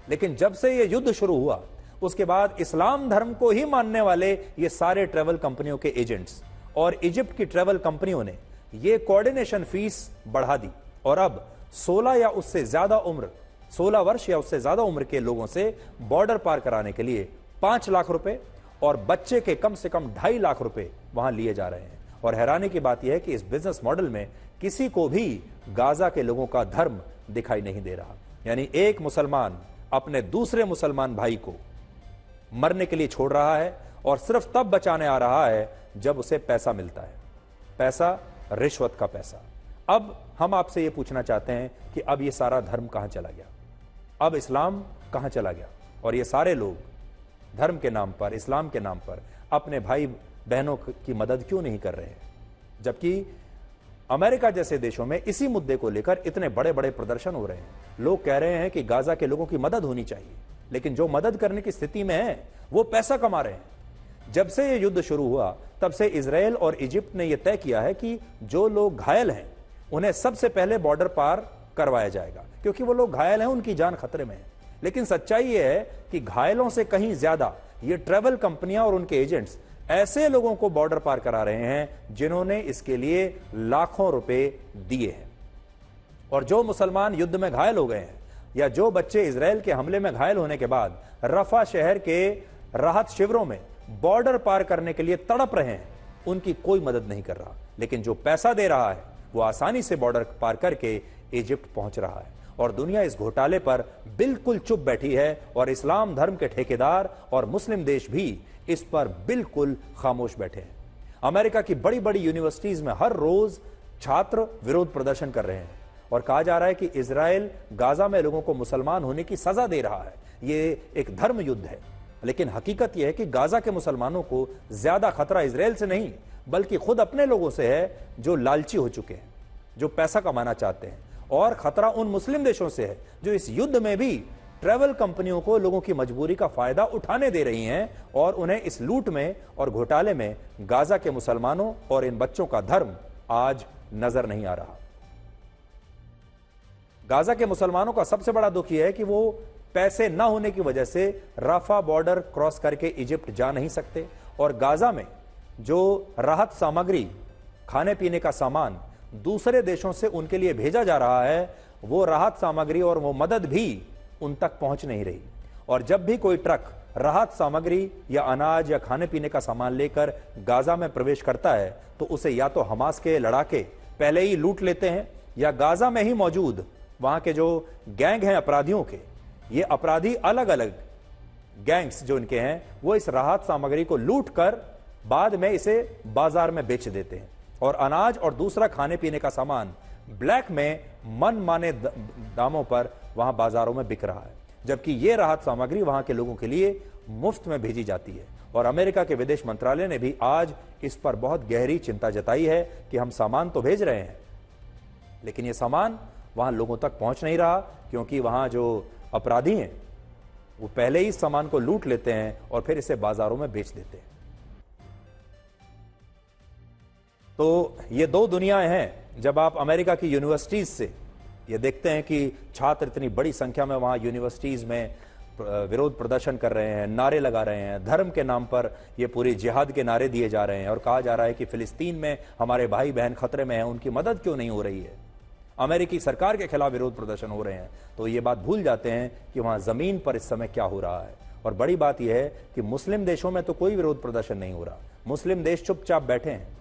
लेकिन जब से ये युद्ध शुरू हुआ उसके बाद इस्लाम धर्म को ही मानने वाले ये सारे ट्रैवल कंपनियों के एजेंट्स और इजिप्ट की ट्रैवल कंपनियों ने ये कोऑर्डिनेशन फीस बढ़ा दी और अब 16 वर्ष या उससे ज्यादा उम्र के लोगों से बॉर्डर पार कराने के लिए 5 लाख रुपए और बच्चे के कम से कम 2.5 लाख रुपए वहां लिए जा रहे हैं। और हैरानी की बात यह है कि इस बिजनेस मॉडल में किसी को भी गाजा के लोगों का धर्म दिखाई नहीं दे रहा। यानी एक मुसलमान अपने दूसरे मुसलमान भाई को मरने के लिए छोड़ रहा है और सिर्फ तब बचाने आ रहा है जब उसे पैसा मिलता है, पैसा, रिश्वत का पैसा। अब हम आपसे यह पूछना चाहते हैं कि अब यह सारा धर्म कहां चला गया, अब इस्लाम कहां चला गया? और ये सारे लोग धर्म के नाम पर, इस्लाम के नाम पर अपने भाई बहनों की मदद क्यों नहीं कर रहे हैं? जबकि अमेरिका जैसे देशों में इसी मुद्दे को लेकर इतने बड़े बड़े प्रदर्शन हो रहे हैं। लोग कह रहे हैं कि गाजा के लोगों की मदद होनी चाहिए, लेकिन जो मदद करने की स्थिति में है वो पैसा कमा रहे हैं। जब से ये युद्ध शुरू हुआ तब से इजराइल और इजिप्ट ने यह तय किया है कि जो लोग घायल हैं उन्हें सबसे पहले बॉर्डर पार करवाया जाएगा, क्योंकि वो लोग घायल हैं, उनकी जान खतरे में है। लेकिन सच्चाई यह है कि घायलों से कहीं ज्यादा ये ट्रैवल कंपनियां और उनके एजेंट्स ऐसे लोगों को बॉर्डर पार करा रहे हैं जिन्होंने इसके लिए लाखों रुपए दिए हैं। और जो मुसलमान युद्ध में घायल हो गए हैं या जो बच्चे इजराइल के हमले में घायल होने के बाद रफा शहर के राहत शिविरों में बॉर्डर पार करने के लिए तड़प रहे हैं, उनकी कोई मदद नहीं कर रहा। लेकिन जो पैसा दे रहा है वो आसानी से बॉर्डर पार करके इजिप्ट पहुंच रहा है। और दुनिया इस घोटाले पर बिल्कुल चुप बैठी है और इस्लाम धर्म के ठेकेदार और मुस्लिम देश भी इस पर बिल्कुल खामोश बैठे हैं। अमेरिका की बड़ी बड़ी यूनिवर्सिटीज में हर रोज छात्र विरोध प्रदर्शन कर रहे हैं और कहा जा रहा है कि इजराइल गाजा में लोगों को मुसलमान होने की सजा दे रहा है। ये एक धर्म युद्ध है, लेकिन हकीकत यह है कि गाजा के मुसलमानों को ज्यादा खतरा इजराइल से नहीं बल्कि खुद अपने लोगों से है जो लालची हो चुके हैं, जो पैसा कमाना चाहते हैं। और खतरा उन मुस्लिम देशों से है जो इस युद्ध में भी ट्रैवल कंपनियों को लोगों की मजबूरी का फायदा उठाने दे रही हैं और उन्हें इस लूट में और घोटाले में गाजा के मुसलमानों और इन बच्चों का धर्म आज नजर नहीं आ रहा। गाजा के मुसलमानों का सबसे बड़ा दुख यह है कि वो पैसे न होने की वजह से राफा बॉर्डर क्रॉस करके इजिप्ट जा नहीं सकते और गाजा में जो राहत सामग्री, खाने पीने का सामान दूसरे देशों से उनके लिए भेजा जा रहा है, वो राहत सामग्री और वो मदद भी उन तक पहुंच नहीं रही। और जब भी कोई ट्रक राहत सामग्री या अनाज या खाने पीने का सामान लेकर गाजा में प्रवेश करता है तो उसे या तो हमास के लड़ाके पहले ही लूट लेते हैं या गाजा में ही मौजूद वहां के जो गैंग हैं अपराधियों के, ये अपराधी अलग अलग गैंग्स जो इनके हैं वो इस राहत सामग्री को लूट कर बाद में इसे बाजार में बेच देते हैं और अनाज और दूसरा खाने पीने का सामान ब्लैक में मनमाने दामों पर वहां बाजारों में बिक रहा है, जबकि यह राहत सामग्री वहां के लोगों के लिए मुफ्त में भेजी जाती है। और अमेरिका के विदेश मंत्रालय ने भी आज इस पर बहुत गहरी चिंता जताई है कि हम सामान तो भेज रहे हैं लेकिन यह सामान वहां लोगों तक पहुंच नहीं रहा, क्योंकि वहां जो अपराधी हैं वो पहले ही सामान को लूट लेते हैं और फिर इसे बाजारों में बेच देते हैं। तो ये दो दुनियाएं हैं। जब आप अमेरिका की यूनिवर्सिटीज से ये देखते हैं कि छात्र इतनी बड़ी संख्या में वहां यूनिवर्सिटीज में विरोध प्रदर्शन कर रहे हैं, नारे लगा रहे हैं, धर्म के नाम पर ये पूरी जिहाद के नारे दिए जा रहे हैं और कहा जा रहा है कि फिलिस्तीन में हमारे भाई बहन खतरे में हैं, उनकी मदद क्यों नहीं हो रही है, अमेरिकी सरकार के खिलाफ विरोध प्रदर्शन हो रहे हैं, तो ये बात भूल जाते हैं कि वहां जमीन पर इस समय क्या हो रहा है। और बड़ी बात यह है कि मुस्लिम देशों में तो कोई विरोध प्रदर्शन नहीं हो रहा, मुस्लिम देश चुपचाप बैठे हैं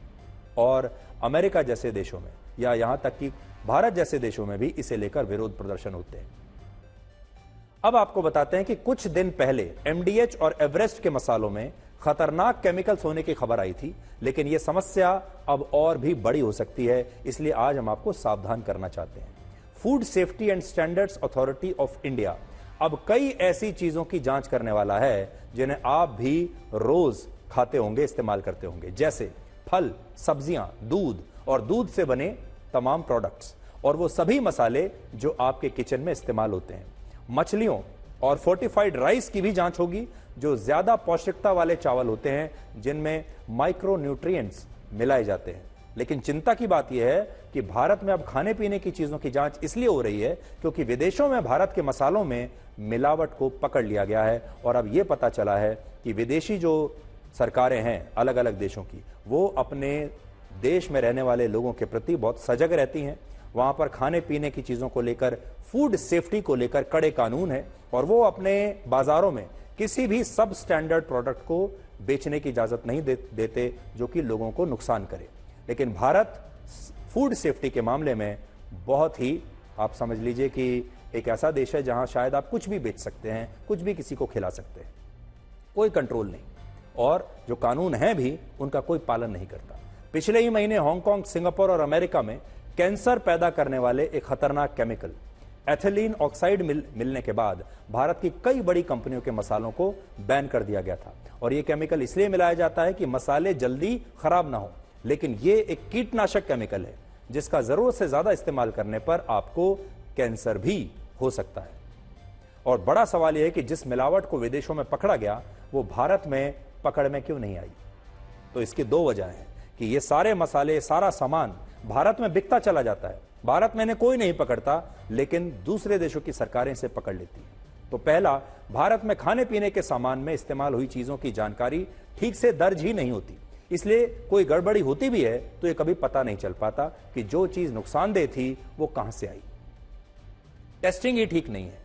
और अमेरिका जैसे देशों में या यहां तक कि भारत जैसे देशों में भी इसे लेकर विरोध प्रदर्शन होते हैं। अब आपको बताते हैं कि कुछ दिन पहले एमडीएच और एवरेस्ट के मसालों में खतरनाक केमिकल्स होने की खबर आई थी, लेकिन यह समस्या अब और भी बड़ी हो सकती है, इसलिए आज हम आपको सावधान करना चाहते हैं। Food safety and standards authority of India अब कई ऐसी चीजों की जांच करने वाला है जिन्हें आप भी रोज खाते होंगे, इस्तेमाल करते होंगे, जैसे फल, सब्जियां, दूध और दूध से बने तमाम प्रोडक्ट्स और वो सभी मसाले जो आपके किचन में इस्तेमाल होते हैं। मछलियों और फोर्टिफाइड राइस की भी जांच होगी, जो ज्यादा पौष्टिकता वाले चावल होते हैं जिनमें माइक्रो न्यूट्रिएंट्स मिलाए जाते हैं। लेकिन चिंता की बात यह है कि भारत में अब खाने पीने की चीजों की जांच इसलिए हो रही है क्योंकि विदेशों में भारत के मसालों में मिलावट को पकड़ लिया गया है और अब यह पता चला है कि विदेशी जो सरकारें हैं अलग अलग देशों की, वो अपने देश में रहने वाले लोगों के प्रति बहुत सजग रहती हैं। वहां पर खाने पीने की चीजों को लेकर, फूड सेफ्टी को लेकर कड़े कानून है और वो अपने बाजारों में किसी भी सब स्टैंडर्ड प्रोडक्ट को बेचने की इजाजत नहीं देते जो कि लोगों को नुकसान करे। लेकिन भारत फूड सेफ्टी के मामले में बहुत ही, आप समझ लीजिए कि एक ऐसा देश है जहां शायद आप कुछ भी बेच सकते हैं, कुछ भी किसी को खिला सकते हैं, कोई कंट्रोल नहीं, और जो कानून है भी उनका कोई पालन नहीं करता। पिछले ही महीने हांगकांग, सिंगापुर और अमेरिका में कैंसर पैदा करने वाले एक खतरनाक केमिकल एथिलीन ऑक्साइड मिलने के बाद भारत की कई बड़ी कंपनियों के मसालों को बैन कर दिया गया था। और यह केमिकल इसलिए मिलाया जाता है कि मसाले जल्दी खराब ना हो, लेकिन यह एक कीटनाशक केमिकल है जिसका जरूरत से ज्यादा इस्तेमाल करने पर आपको कैंसर भी हो सकता है। और बड़ा सवाल यह है कि जिस मिलावट को विदेशों में पकड़ा गया वो भारत में पकड़ में क्यों नहीं आई। तो इसकी दो वजह है कि ये सारे मसाले, सारा सामान भारत में बिकता चला जाता है, भारत में इन्हें कोई नहीं पकड़ता, लेकिन दूसरे देशों की सरकारें इसे पकड़ लेती हैं। तो पहला, भारत में खाने पीने के सामान में इस्तेमाल हुई चीजों की जानकारी ठीक से दर्ज ही नहीं होती, इसलिए कोई गड़बड़ी होती भी है तो ये कभी पता नहीं चल पाता कि जो चीज नुकसानदेह थी वो कहां से आई। टेस्टिंग ही ठीक नहीं है।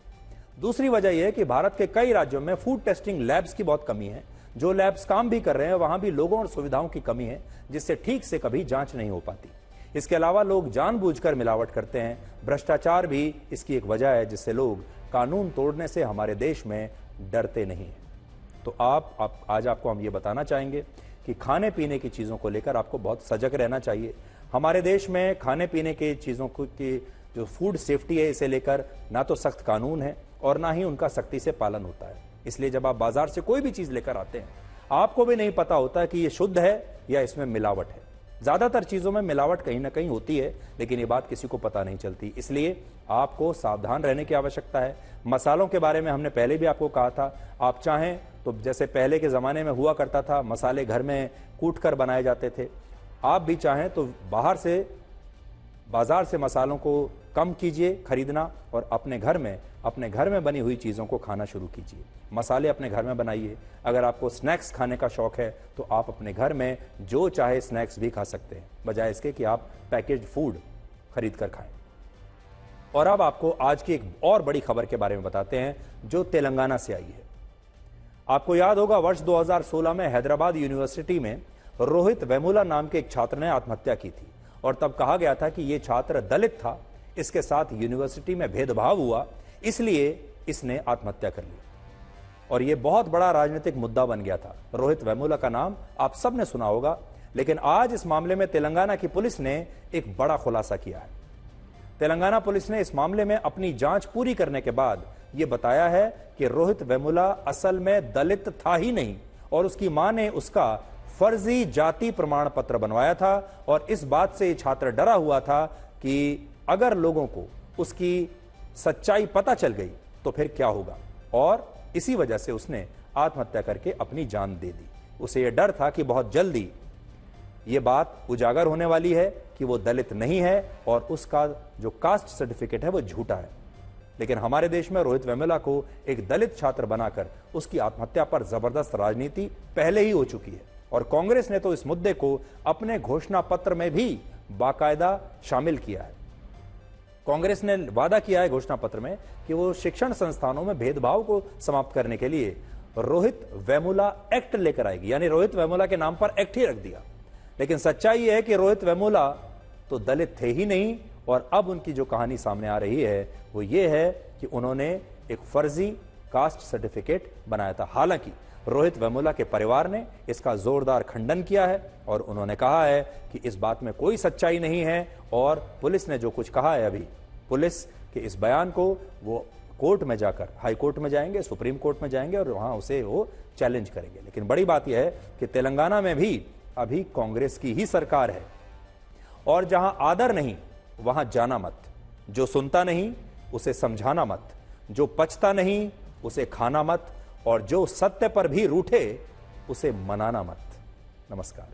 दूसरी वजह यह है कि भारत के कई राज्यों में फूड टेस्टिंग लैब्स की बहुत कमी है। जो लैब्स काम भी कर रहे हैं वहां भी लोगों और सुविधाओं की कमी है, जिससे ठीक से कभी जांच नहीं हो पाती। इसके अलावा लोग जानबूझकर मिलावट करते हैं। भ्रष्टाचार भी इसकी एक वजह है, जिससे लोग कानून तोड़ने से हमारे देश में डरते नहीं हैं। तो आज आपको हम ये बताना चाहेंगे कि खाने पीने की चीज़ों को लेकर आपको बहुत सजग रहना चाहिए। हमारे देश में खाने पीने की चीज़ों की जो फूड सेफ्टी है, इसे लेकर ना तो सख्त कानून है और ना ही उनका सख्ती से पालन होता है। इसलिए जब आप बाजार से कोई भी चीज़ लेकर आते हैं, आपको भी नहीं पता होता कि ये शुद्ध है या इसमें मिलावट है। ज़्यादातर चीज़ों में मिलावट कहीं ना कहीं होती है, लेकिन ये बात किसी को पता नहीं चलती। इसलिए आपको सावधान रहने की आवश्यकता है। मसालों के बारे में हमने पहले भी आपको कहा था, आप चाहें तो जैसे पहले के ज़माने में हुआ करता था, मसाले घर में कूट कर बनाए जाते थे, आप भी चाहें तो बाजार से मसालों को कम कीजिए खरीदना और अपने घर में बनी हुई चीज़ों को खाना शुरू कीजिए। मसाले अपने घर में बनाइए। अगर आपको स्नैक्स खाने का शौक है तो आप अपने घर में जो चाहे स्नैक्स भी खा सकते हैं, बजाय इसके कि आप पैकेज्ड फूड खरीद कर खाएं। और अब आपको आज की एक और बड़ी खबर के बारे में बताते हैं जो तेलंगाना से आई है। आपको याद होगा, वर्ष 2016 में हैदराबाद यूनिवर्सिटी में रोहित वेमुला नाम के एक छात्र ने आत्महत्या की थी और तब कहा गया था कि यह छात्र दलित था, इसके साथ यूनिवर्सिटी में भेदभाव हुआ, इसलिए इसने आत्महत्या कर ली और यह बहुत बड़ा राजनीतिक मुद्दा बन गया था। रोहित वेमुला का नाम आप सब ने सुना होगा, लेकिन आज इस मामले में तेलंगाना की पुलिस ने एक बड़ा खुलासा किया है। तेलंगाना पुलिस ने इस मामले में अपनी जांच पूरी करने के बाद यह बताया है कि रोहित वेमुला असल में दलित था ही नहीं और उसकी मां ने उसका फर्जी जाति प्रमाण पत्र बनवाया था और इस बात से छात्र डरा हुआ था कि अगर लोगों को उसकी सच्चाई पता चल गई तो फिर क्या होगा, और इसी वजह से उसने आत्महत्या करके अपनी जान दे दी। उसे यह डर था कि बहुत जल्दी यह बात उजागर होने वाली है कि वो दलित नहीं है और उसका जो कास्ट सर्टिफिकेट है वो झूठा है। लेकिन हमारे देश में रोहित वेमुला को एक दलित छात्र बनाकर उसकी आत्महत्या पर जबरदस्त राजनीति पहले ही हो चुकी है और कांग्रेस ने तो इस मुद्दे को अपने घोषणा पत्र में भी बाकायदा शामिल किया है। कांग्रेस ने वादा किया है घोषणा पत्र में कि वो शिक्षण संस्थानों में भेदभाव को समाप्त करने के लिए रोहित वेमुला एक्ट लेकर आएगी, यानी रोहित वेमुला के नाम पर एक्ट ही रख दिया। लेकिन सच्चाई यह है कि रोहित वेमुला तो दलित थे ही नहीं और अब उनकी जो कहानी सामने आ रही है वो ये है कि उन्होंने एक फर्जी कास्ट सर्टिफिकेट बनाया था। हालांकि रोहित वेमुला के परिवार ने इसका जोरदार खंडन किया है और उन्होंने कहा है कि इस बात में कोई सच्चाई नहीं है और पुलिस ने जो कुछ कहा है, अभी पुलिस के इस बयान को वो कोर्ट में जाकर, हाई कोर्ट में जाएंगे, सुप्रीम कोर्ट में जाएंगे और वहां उसे वो चैलेंज करेंगे। लेकिन बड़ी बात यह है कि तेलंगाना में भी अभी कांग्रेस की ही सरकार है और जहां आदर नहीं वहां जाना मत, जो सुनता नहीं उसे समझाना मत, जो पचता नहीं उसे खाना मत और जो सत्य पर भी रूठे उसे मनाना मत। नमस्कार।